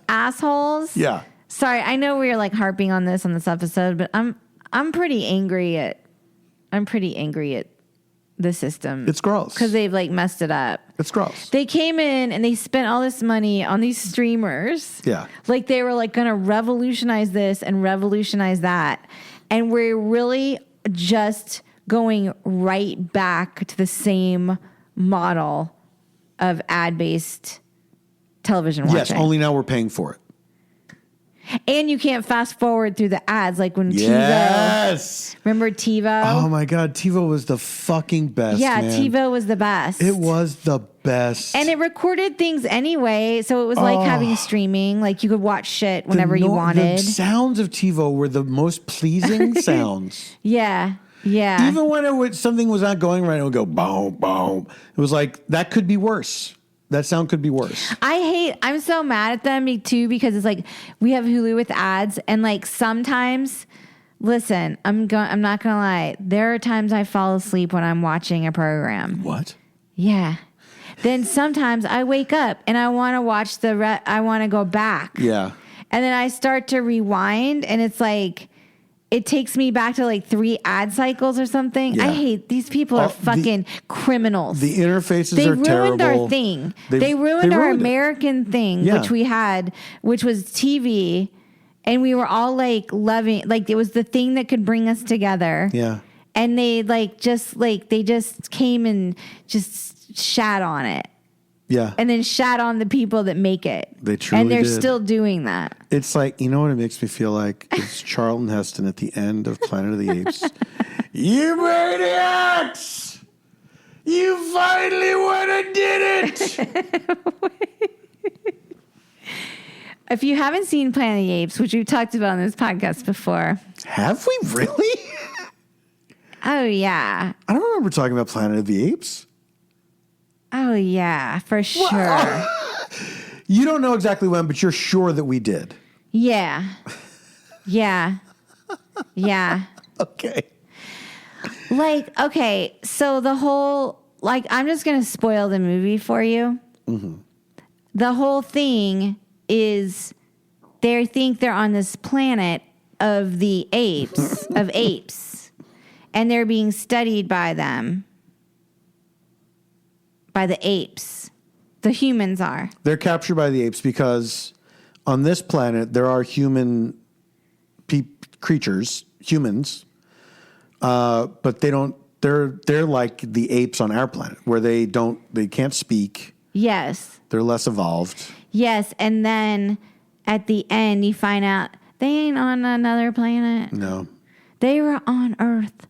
assholes. Yeah. Sorry, I know we're like harping on this episode, but I'm pretty angry at the system. It's gross. Because they've like messed it up. It's gross. They came in and they spent all this money on these streamers. Yeah. Like they were like going to revolutionize this and revolutionize that. And we're really just going right back to the same model of ad-based television watching. Yes, only now we're paying for it. And you can't fast forward through the ads like when Yes. TiVo. Remember TiVo? Oh my God, TiVo was the fucking best. Yeah, man. TiVo was the best. It was the best. And it recorded things anyway, so it was like having streaming. Like you could watch shit whenever you wanted. The sounds of TiVo were the most pleasing sounds. Yeah. Even when something was not going right, it would go boom, boom. It was like, that could be worse. That sound could be worse. I'm so mad at them too because it's like we have Hulu with ads and like sometimes, listen, I'm not gonna lie. There are times I fall asleep when I'm watching a program. What? Yeah. Then sometimes I wake up and I want to watch I want to go back. Yeah. And then I start to rewind and it's like, it takes me back to like 3 ad cycles or something. Yeah. I hate these people are fucking criminals. The interfaces they are terrible. ruined our thing. They ruined our American thing, which we had, which was TV. And we were all like loving, like it was the thing that could bring us together. Yeah. And they they just came and just shat on it. Yeah. And then shat on the people that make it. They truly And they're did. still doing that. It's like, you know what it makes me feel like? It's Charlton Heston at the end of Planet of the Apes. You maniacs! You finally went and did it! If you haven't seen Planet of the Apes, which we've talked about on this podcast before. Have we really? Oh, yeah. I don't remember talking about Planet of the Apes. Oh, yeah, for sure. You don't know exactly when, but you're sure that we did. Yeah. Yeah. Yeah. Okay. Like, okay, so the whole, like, I'm just going to spoil the movie for you. Mm-hmm. The whole thing is they think they're on this planet of the apes, and they're being studied by them, by the apes. The humans are. They're captured by the apes because on this planet there are human creatures, humans, but they don't. They're like the apes on our planet, where they can't speak. Yes. They're less evolved. Yes, and then at the end you find out they ain't on another planet. No. They were on Earth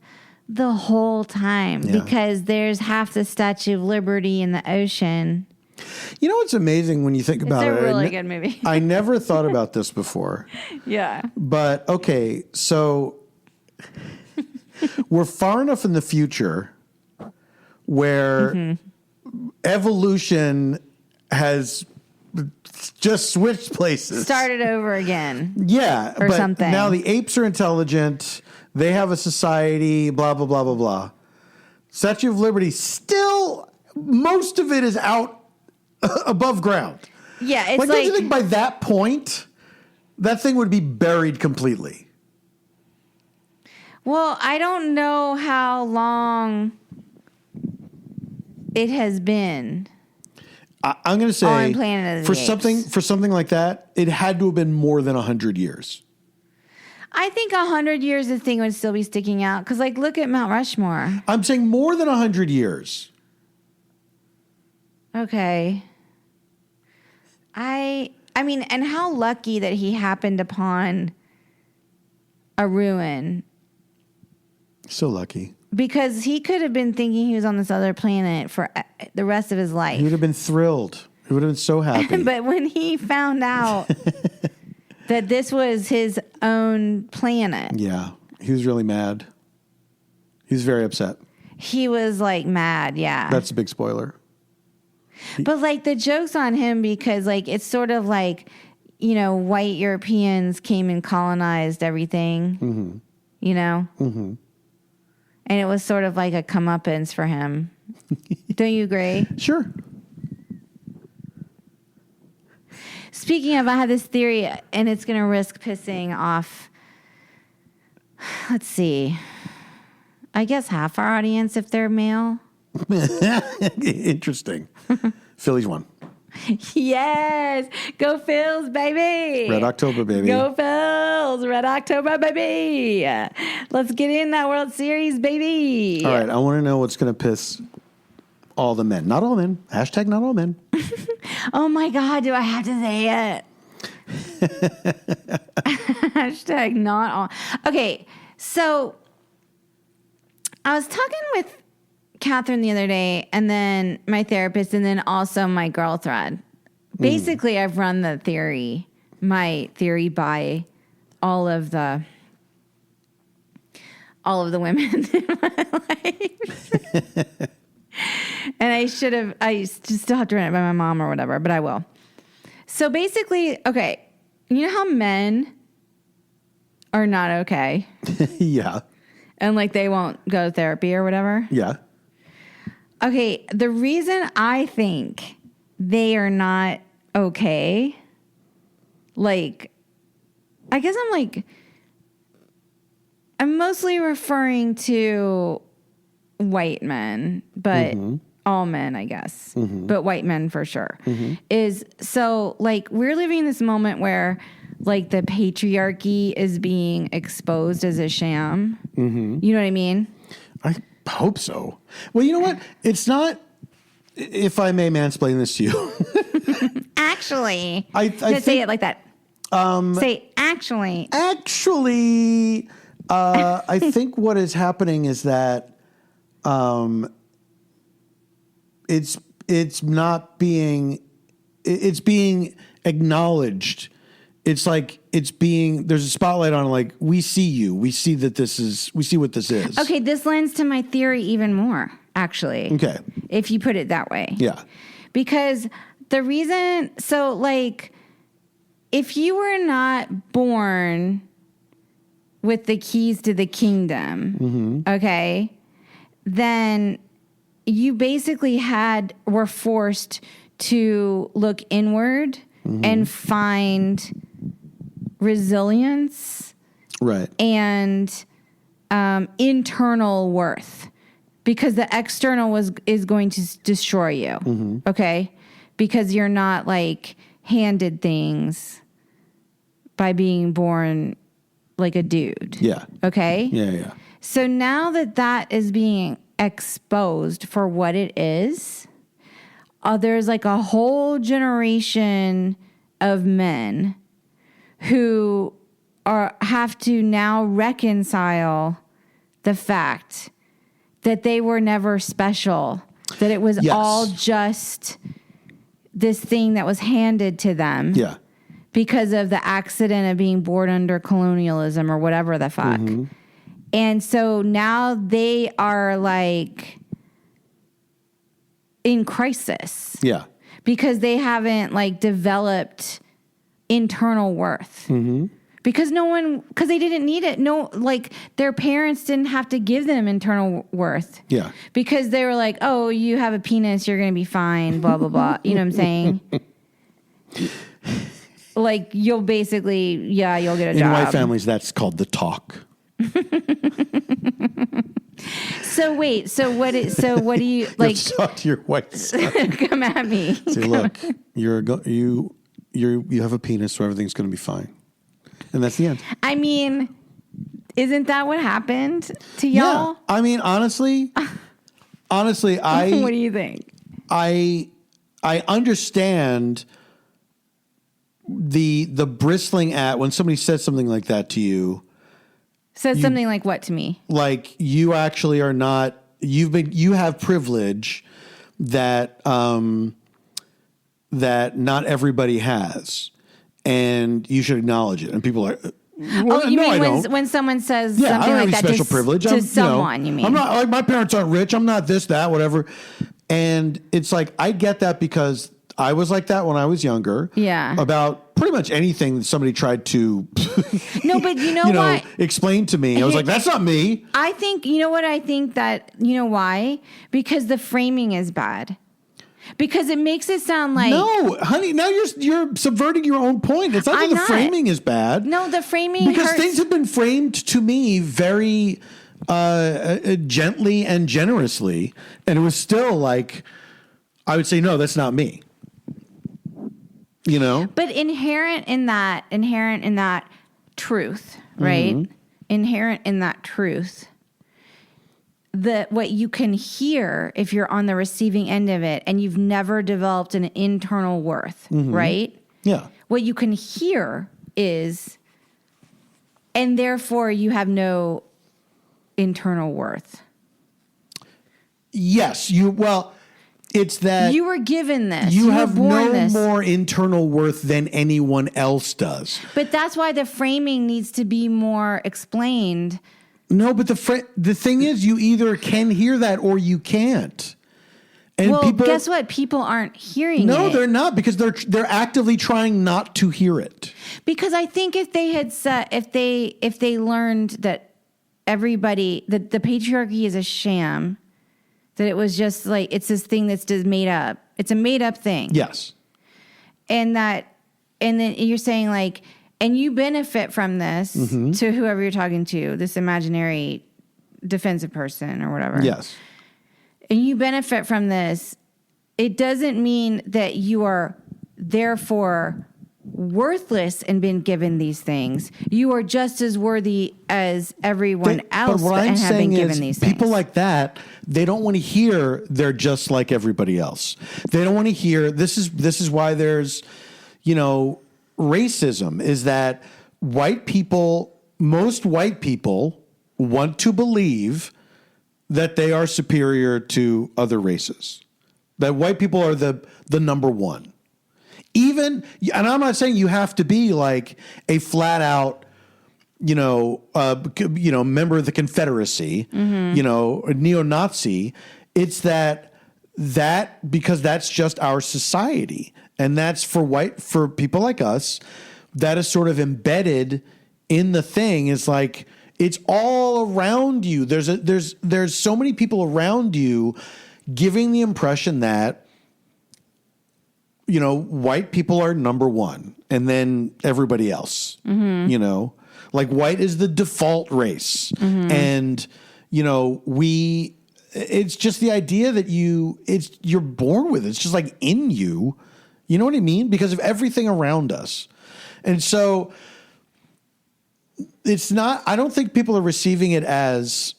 the whole time because there's half the Statue of Liberty in the ocean. You know what's amazing when you think about it? It's a really good movie. I never thought about this before. Yeah. But, okay, so we're far enough in the future where evolution has just switched places. Started over again. Yeah. Or but something. Now the apes are intelligent. They have a society, blah, blah, blah, blah, blah. Statue of Liberty, still, most of it is out above ground. Yeah, it's like... Don't you think by that point, that thing would be buried completely? Well, I don't know how long it has been. I'm going to say on Planet of the Apes. For something like that, it had to have been more than 100 years. I think 100 years, the thing would still be sticking out. Because, like, look at Mount Rushmore. I'm saying more than 100 years. Okay. I mean, and how lucky that he happened upon a ruin. So lucky. Because he could have been thinking he was on this other planet for the rest of his life. He would have been thrilled. He would have been so happy. But when he found out that this was his own planet. Yeah. He was really mad. He was very upset. He was like mad, yeah. That's a big spoiler. But like the joke's on him because like it's sort of like, you know, white Europeans came and colonized everything, you know? Mm-hmm. And it was sort of like a comeuppance for him. Don't you agree? Sure. Speaking of, I have this theory, and it's going to risk pissing off, let's see, I guess half our audience if they're male. Interesting. Phillies won. Yes. Go Phils, baby. Red October, baby. Go Phils. Red October, baby. Let's get in that World Series, baby. All right. I want to know what's going to piss all the men. Not all men. Hashtag not all men. Oh, my God. Do I have to say it? Hashtag not all. Okay. So I was talking with Catherine the other day, and then my therapist, and then also my girl thread. Basically, I've run my theory by all of the women in my life. And I just still have to run it by my mom or whatever, but I will. So basically, okay, you know how men are not okay? Yeah. And like they won't go to therapy or whatever? Yeah. Okay, the reason I think they are not okay, like, I guess I'm mostly referring to white men, but all men, I guess, but white men for sure, is so like we're living in this moment where like the patriarchy is being exposed as a sham. You know what I mean? I hope so. Well, you know what? It's not, if I may mansplain this to you. Actually, I say it like that. Say actually. Actually, I think what is happening is that it's not being, it's being acknowledged. It's like there's a spotlight on, like, we see you. We see what this is. Okay, this lends to my theory even more, actually. Okay. If you put it that way. Yeah. Because the reason, so like, if you were not born with the keys to the kingdom, okay, then you basically were forced to look inward and find resilience, right, and internal worth, because the external is going to destroy you, okay, because you're not like handed things by being born like a dude. Yeah. Okay. Yeah. So now that is being exposed for what it is, there's like a whole generation of men who have to now reconcile the fact that they were never special, that it was all just this thing that was handed to them. Yeah. Because of the accident of being born under colonialism or whatever the fuck. And so now they are like in crisis. Yeah. Because they haven't like developed internal worth. Because because they didn't need it. No, like their parents didn't have to give them internal worth. Yeah. Because they were like, oh, you have a penis, you're going to be fine, blah, blah, blah. You know what I'm saying? Like you'll basically, you'll get a job. In white families, that's called the talk. So wait, so what do you like? You have to talk to your white son. Come at me. Say, look, you have a penis, so everything's going to be fine, and that's the end. I mean, isn't that what happened to y'all? Yeah. I mean, honestly, what do you think? I understand the bristling at when somebody says something like that to you. Says something like what to me? Like you actually are not. You have privilege that that not everybody has, and you should acknowledge it. And people are. Well, you no, mean when someone says I something don't like have that any special privilege to someone? You mean I'm not like my parents aren't rich. I'm not this, that, whatever. And it's like I get that because I was like that when I was younger. Yeah. About pretty much anything that somebody tried to no, but you know what? Explain to me. I was like, that's not me. I think, you know what I think that, you know why? Because the framing is bad. Because it makes it sound like... No, honey, now you're subverting your own point. It's not that the framing is bad. No, the framing because hurts. Things have been framed to me very gently and generously. And it was still like, I would say, no, that's not me. You know? But inherent in that truth, right? Inherent in that truth, what you can hear if you're on the receiving end of it and you've never developed an internal worth, right? Yeah. What you can hear is, and therefore you have no internal worth. Yes. It's that you were given this. You have no this. more internal worth than anyone else does. But that's why the framing needs to be more explained. No, but the thing is, you either can hear that or you can't. And guess what? People aren't hearing it. No, they're not, because they're actively trying not to hear it. Because I think if they had said, if they learned that everybody, that the patriarchy is a sham, that it was just like, it's this thing that's just made up. It's a made up thing. Yes. And then you're saying like, and you benefit from this to whoever you're talking to, this imaginary defensive person or whatever. Yes. And you benefit from this. It doesn't mean that you are therefore worthless and been given these things. You are just as worthy as everyone else and have been given these things. People like that, they don't want to hear they're just like everybody else. They don't want to hear this is why there's, racism, is that most white people want to believe that they are superior to other races. That white people are the number one. And I'm not saying you have to be like a flat out, member of the Confederacy, a neo-Nazi. It's that because that's just our society. And that's for people like us. that is sort of embedded in the thing. Is like, it's all around you. There's so many people around you giving the impression that, you know, white people are number one and then everybody else, you know, like white is the default race. And, you know, it's just the idea that you're born with it. It's just like in you, you know what I mean? Because of everything around us. And so it's not, I don't think people are receiving it as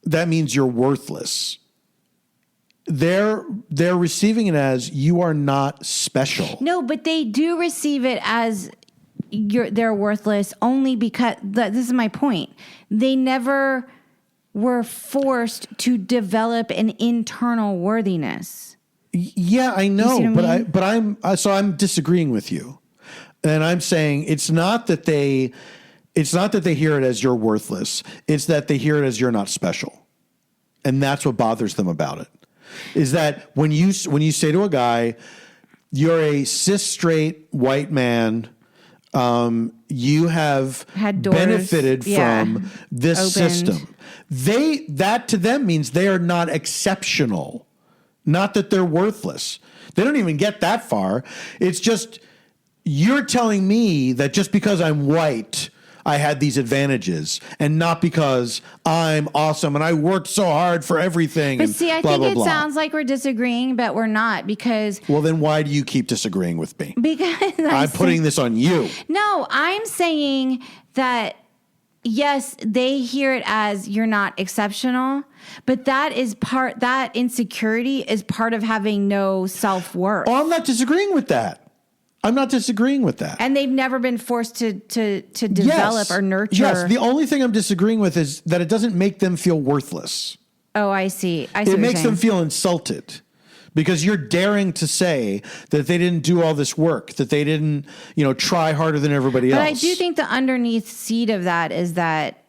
that means you're worthless. They're receiving it as you are not special. No, but they do receive it as they're worthless only because this is my point. They never were forced to develop an internal worthiness. Yeah, I know, You see what I mean? but I'm disagreeing with you. And I'm saying it's not that they hear it as you're worthless. It's that they hear it as you're not special. And that's what bothers them about it. Is that when you say to a guy, you're a cis straight white man, you have had doors, benefited from this opened. system. That to them means they are not exceptional, not that they're worthless. They don't even get that far. It's just, you're telling me that just because I'm white, I had these advantages, and not because I'm awesome and I worked so hard for everything. But and see, I blah, think blah, it blah. sounds like we're disagreeing, but we're not, because Well, then why do you keep disagreeing with me? I'm putting this on you. No, I'm saying that yes, they hear it as you're not exceptional, but that insecurity is part of having no self-worth. Oh, I'm not disagreeing with that. And they've never been forced to develop or nurture. Yes, the only thing I'm disagreeing with is that it doesn't make them feel worthless. Oh, I see. It makes them feel insulted because you're daring to say that they didn't do all this work, that they didn't, you know, try harder than everybody else. But I do think the underneath seed of that is that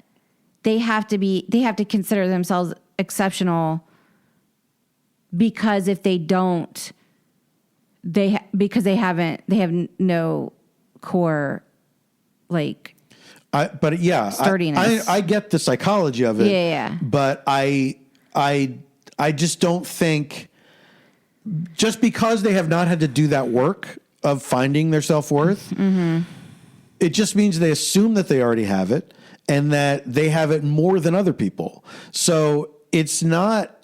they have to consider themselves exceptional, because if they don't, they have no core, like, sturdiness. I get the psychology of it. Yeah. But I just don't think, just because they have not had to do that work of finding their self-worth, it just means they assume that they already have it and that they have it more than other people. So it's not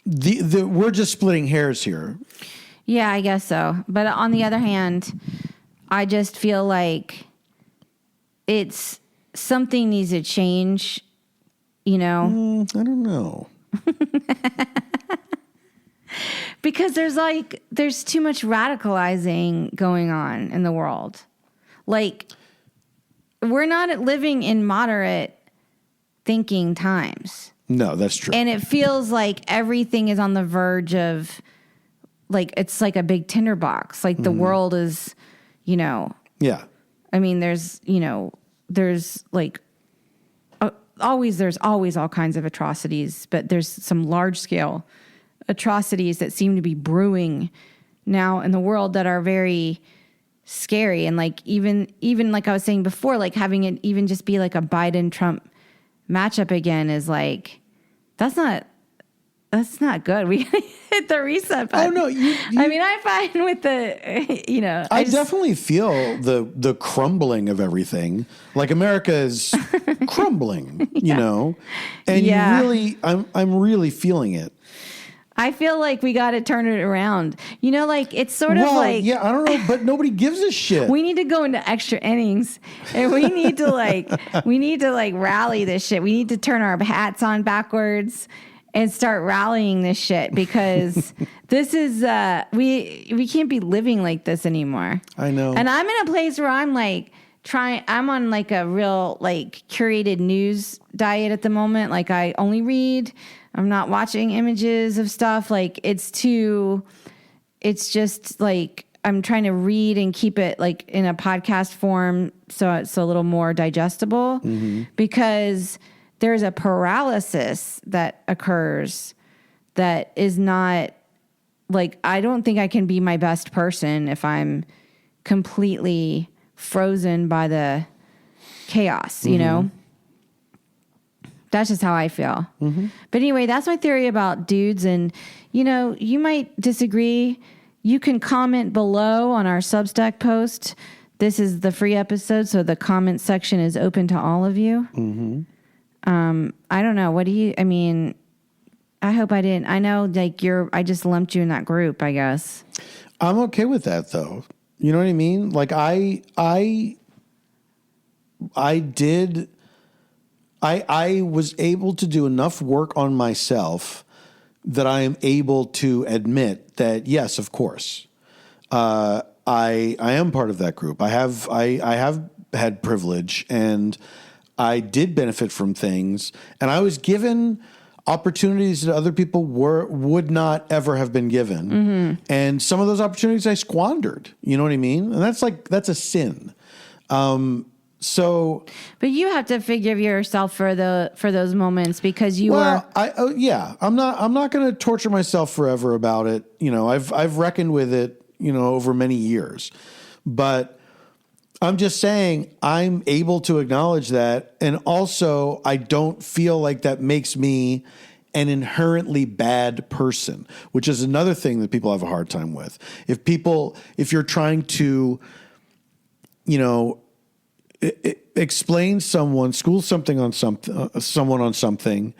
we're just splitting hairs here. Yeah, I guess so. But on the other hand, I just feel like it's something needs to change, you know? I don't know. Because there's too much radicalizing going on in the world. Like, we're not living in moderate thinking times. No, that's true. And it feels like everything is on the verge of, like, it's like a big tinderbox. Like, the world is, you know. Yeah. I mean, there's like, there's always all kinds of atrocities, but there's some large scale atrocities that seem to be brewing now in the world that are very scary. And like, even like I was saying before, like having it even just be like a Biden-Trump matchup again is like, that's not good. We gotta hit the reset button. Oh no! I mean, I'm fine with the, you know. I definitely feel the crumbling of everything. Like, America is crumbling, you know, and I'm really feeling it. I feel like we got to turn it around. You know, like, it's sort of like, yeah, I don't know, but nobody gives a shit. We need to go into extra innings, and we need to rally this shit. We need to turn our hats on backwards and start rallying this shit, because this is we can't be living like this anymore. I know. And I'm in a place where I'm like I'm on like a real like curated news diet at the moment. Like, I only read. I'm not watching images of stuff. Like, it's just like I'm trying to read and keep it like in a podcast form, so it's a little more digestible, because there's a paralysis that occurs that is not, like, I don't think I can be my best person if I'm completely frozen by the chaos, you know? That's just how I feel. But anyway, that's my theory about dudes. And, you know, you might disagree. You can comment below on our Substack post. This is the free episode, so the comment section is open to all of you. I don't know. I mean, I hope I didn't. I know, like, I just lumped you in that group, I guess. I'm okay with that, though. You know what I mean? Like, I was able to do enough work on myself that I am able to admit that, yes, of course, I am part of that group. I have had privilege, and I did benefit from things, and I was given opportunities that other people would not ever have been given. And some of those opportunities I squandered. You know what I mean? And that's a sin. But you have to forgive yourself for those moments because I'm not going to torture myself forever about it. You know, I've reckoned with it, you know, over many years, but I'm just saying I'm able to acknowledge that. And also I don't feel like that makes me an inherently bad person, which is another thing that people have a hard time with. If you're trying to, you know, explain someone, school something on someone on something,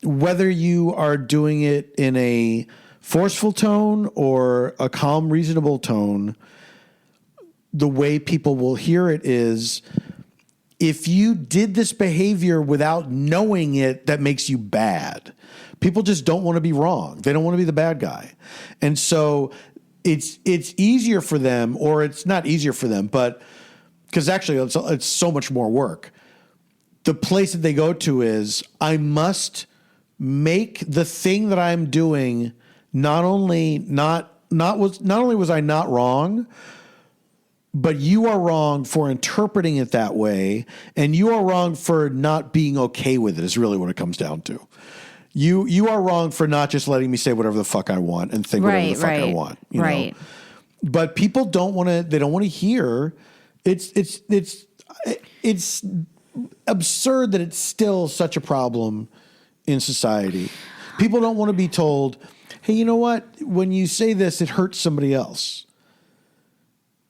whether you are doing it in a forceful tone or a calm, reasonable tone, the way people will hear it is, if you did this behavior without knowing it, that makes you bad. People just don't want to be wrong. They don't want to be the bad guy. And so it's easier for them, or it's not easier for them, but because actually it's so much more work. The place that they go to is, I must make the thing that I'm doing not only was I not wrong, but you are wrong for interpreting it that way, and you are wrong for not being okay with it, is really what it comes down to. You are wrong for not just letting me say whatever the fuck I want and think whatever the fuck I want. You know? But people don't want to. They don't want to hear. It's absurd that it's still such a problem in society. People don't want to be told, hey, you know what? When you say this, it hurts somebody else.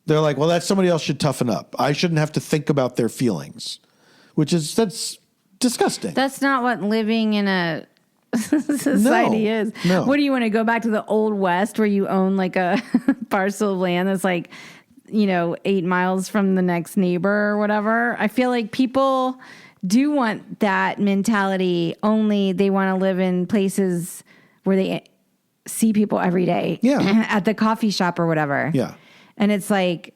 They're like, well, that somebody else should toughen up. I shouldn't have to think about their feelings, that's disgusting. That's not what living in a society is. No. What do you want to go back to the old West where you own like a parcel of land that's like, you know, 8 miles from the next neighbor or whatever? I feel like people do want that mentality, only they want to live in places where they see people every day. Yeah. At the coffee shop or whatever. Yeah. And it's like,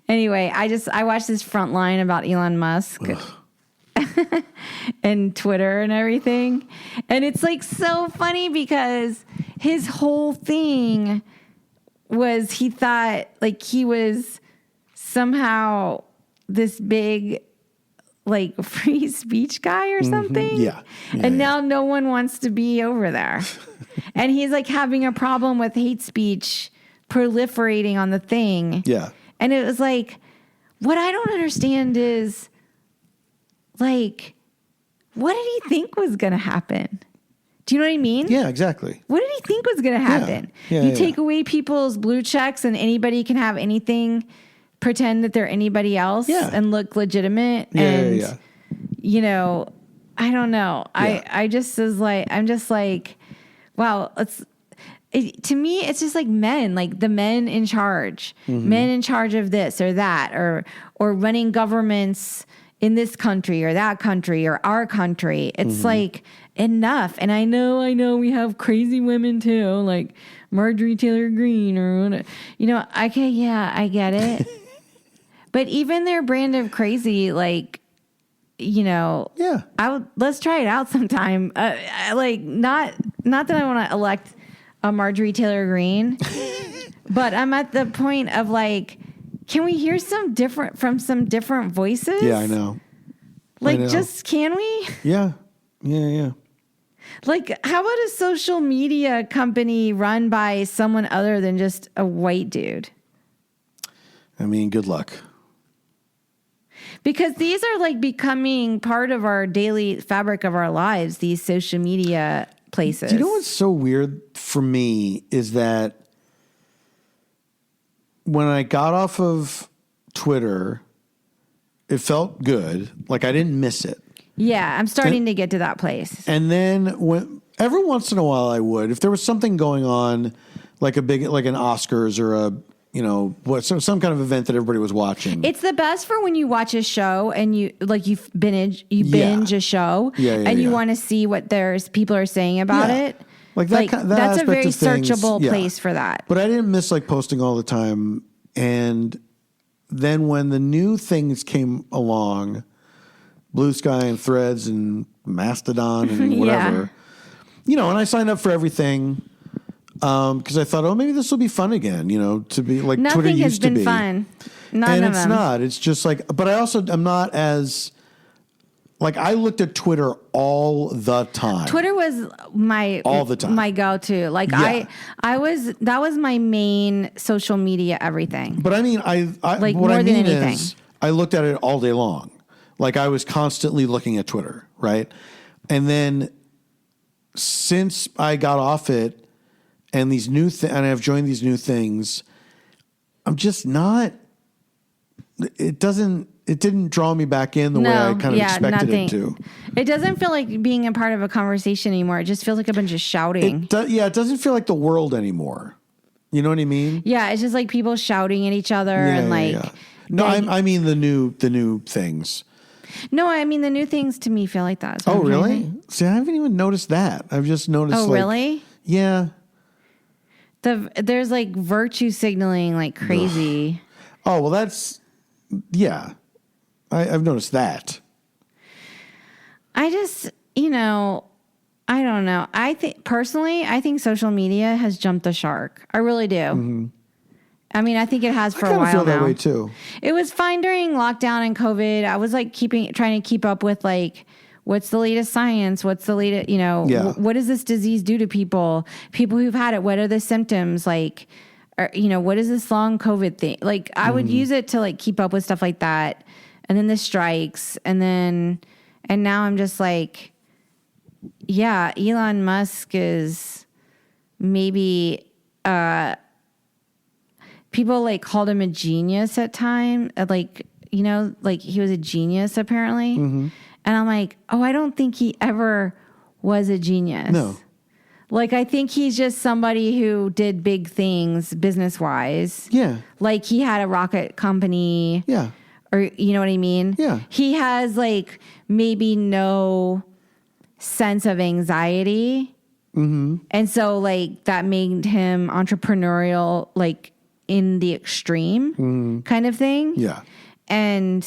anyway, I watched this Frontline about Elon Musk and Twitter and everything. And it's like so funny because his whole thing was, he thought like he was somehow this big like free speech guy or something. Yeah. And now no one wants to be over there. And he's like having a problem with hate speech proliferating on the thing. Yeah. And it was like, what I don't understand is, like, what did he think was going to happen? Do you know what I mean? Yeah, exactly. What did he think was going to happen? You take away people's blue checks and anybody can have anything, pretend that they're anybody else and look legitimate. You know, I don't know. Yeah. I just was like, I'm just like, wow, to me, it's just like men, like the men in charge, men in charge of this or that, or running governments in this country or that country or our country. It's like, enough. And I know we have crazy women too, like Marjorie Taylor Greene or, you know, okay, yeah, I get it. But even their brand of crazy, like, you know, let's try it out sometime. Like, not that I want to elect a Marjorie Taylor Greene, but I'm at the point of like, can we hear some different voices? Yeah, I know. Like, just can we? Yeah. Like, how about a social media company run by someone other than just a white dude? I mean, good luck. Because these are like becoming part of our daily fabric of our lives, these social media places. Do you know what's so weird for me is that when I got off of Twitter, it felt good. Like I didn't miss it. Yeah, I'm starting to get to that place. And then every once in a while I would, if there was something going on, like an Oscars or some kind of event that everybody was watching. It's the best for when you watch a show and you binge a show and you want to see what people are saying about it. Like that that's a very things, searchable place for that. But I didn't miss like posting all the time. And then when the new things came along, Blue Sky and Threads and Mastodon and whatever, and I signed up for everything. Because I thought, maybe this will be fun again, to be like Nothing Twitter used to be. Nothing has been fun. None and of it's them. not. It's just like, but I also am not as, like, I looked at Twitter all the time. Twitter was all the time. my go-to. Like that was my main social media everything. But I mean, like what more I mean than anything. is I looked at it all day long. Like I was constantly looking at Twitter, right? And then since I got off it, and these and I've joined these new things, I'm just not. It didn't draw me back in the way I kind of expected it to. It doesn't feel like being a part of a conversation anymore. It just feels like a bunch of shouting. It doesn't feel like the world anymore. You know what I mean? Yeah, it's just like people shouting at each other and like. Yeah. No, I mean the new things. No, I mean the new things to me feel like that. Oh, really? See, I haven't even noticed that. I've just noticed. Oh, really? Yeah. There's like virtue signaling like crazy. Oh, well, that's, I've noticed that. I just, I don't know. I think social media has jumped the shark. I really do. Mm-hmm. I mean, I think it has for a while now. I feel that way too. It was fine during lockdown and COVID. I was like trying to keep up with like, what's the latest science? What's the latest, what does this disease do to people? People who've had it, what are the symptoms? Like, what is this long COVID thing? Like, I would use it to like keep up with stuff like that. And then the strikes. And now I'm just like, Elon Musk is maybe, people like called him a genius at time. Like he was a genius apparently. Mm-hmm. And I'm like, I don't think he ever was a genius. No. Like, I think he's just somebody who did big things business-wise. Yeah. Like, he had a rocket company. Yeah. Or, you know what I mean? Yeah. He has, like, maybe no sense of anxiety. Mm-hmm. And so, like, that made him entrepreneurial, like, in the extreme kind of thing. Yeah. And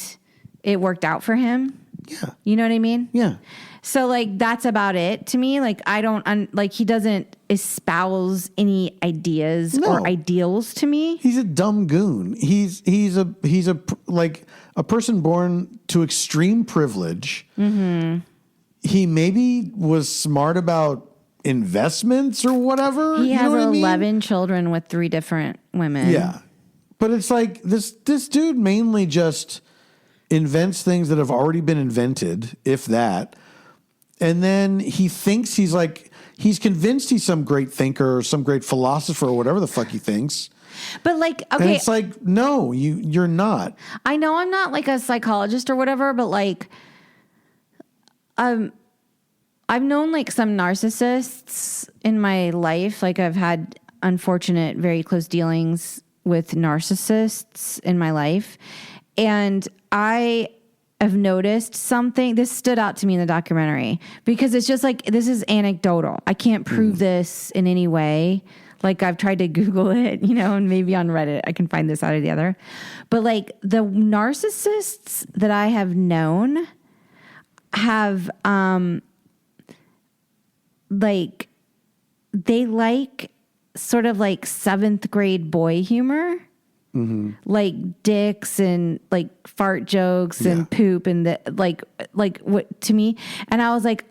it worked out for him. Yeah. You know what I mean? Yeah. So like that's about it to me. Like I don't like he doesn't espouse any ideas or ideals to me. He's a dumb goon. He's a like a person born to extreme privilege. Mm-hmm. He maybe was smart about investments or whatever. He has 11 children with 3 different women. Yeah. But it's like this dude mainly just invents things that have already been invented, if that. And then he thinks he's convinced he's some great thinker or some great philosopher or whatever the fuck he thinks. But like, okay. And it's like, no, you're not. I know I'm not like a psychologist or whatever, but like, I've known like some narcissists in my life. Like I've had unfortunate, very close dealings with narcissists in my life. And I have noticed something. This stood out to me in the documentary because it's just like, this is anecdotal. I can't prove this in any way. Like I've tried to Google it, and maybe on Reddit I can find this out or the other. But like the narcissists that I have known have, like, they like sort of like 7th grade boy humor. Mm-hmm. Like dicks and like fart jokes and poop and like what to me. And I was like,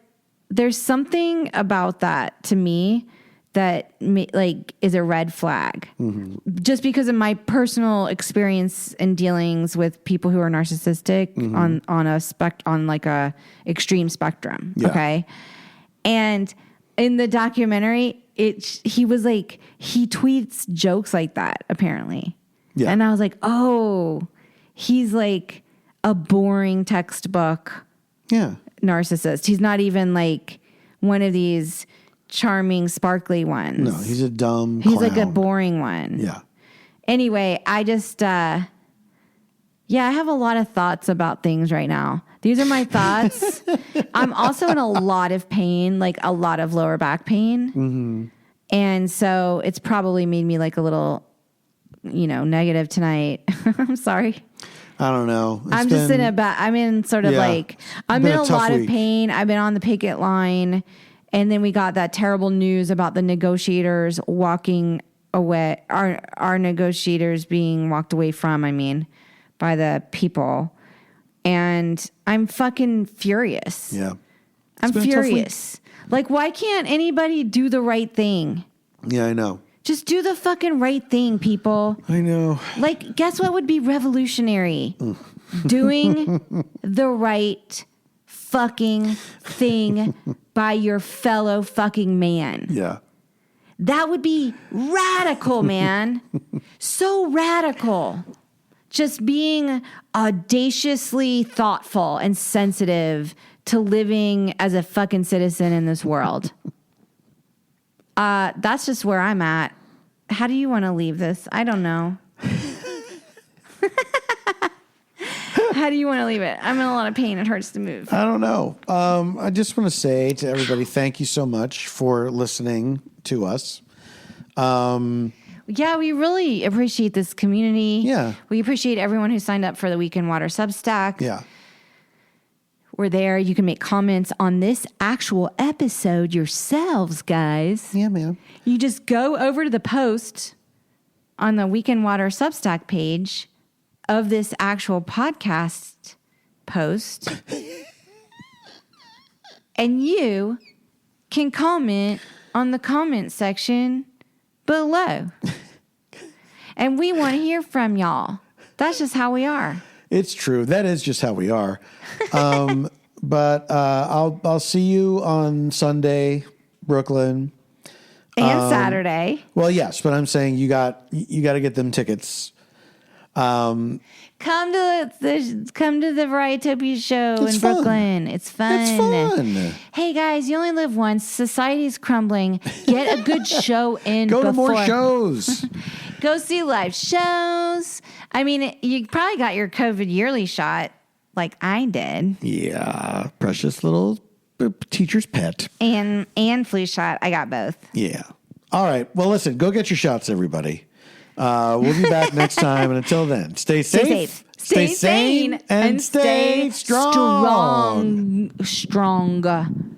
there's something about that to me that like is a red flag, just because of my personal experience and dealings with people who are narcissistic on like a extreme spectrum. Yeah. Okay, and in the documentary, he was like, he tweets jokes like that apparently, and I was like, oh, he's like a boring textbook narcissist. He's not even like one of these charming, sparkly ones. No, he's a dumb He's clown. like a boring one. Yeah. Anyway, I just, I have a lot of thoughts about things right now. These are my thoughts. I'm also in a lot of pain, like a lot of lower back pain. And so it's probably made me like a little, negative tonight. I'm sorry. I don't know. I'm in a lot of pain. I've been on the picket line. And then we got that terrible news about the negotiators walking away, our negotiators being walked away from, by the people. And I'm fucking furious. Yeah. I'm furious. Like, why can't anybody do the right thing? Yeah, I know. Just do the fucking right thing, people. I know. Like, guess what would be revolutionary? Doing the right fucking thing by your fellow fucking man. Yeah. That would be radical, man. So radical. Just being audaciously thoughtful and sensitive to living as a fucking citizen in this world. That's just where I'm at. How do you want to leave this? I don't know. How do you want to leave it? I'm in a lot of pain. It hurts to move. I don't know. I just want to say to everybody, thank you so much for listening to us. Yeah, we really appreciate this community. Yeah. We appreciate everyone who signed up for the Weekend Water Substack. Yeah. We're there. You can make comments on this actual episode yourselves, guys. Yeah, man. You just go over to the post on the Weekend Water Substack page of this actual podcast post. And you can comment on the comment section below. And we want to hear from y'all. That's just how we are. It's true. That is just how we are. But I'll see you on Sunday, Brooklyn. And Saturday. Well, yes, but I'm saying you got to get them tickets. Come to the Varietopia show in fun. Brooklyn. It's fun. It's fun. Hey guys, you only live once. Society's crumbling. Get a good show in. Go to more shows. Go see live shows. You probably got your COVID yearly shot, like I did. Yeah, precious little teacher's pet. And flu shot. I got both. Yeah. All right. Well, listen. Go get your shots, everybody. We'll be back next time. And until then, stay safe, stay sane, and stay strong. Strong.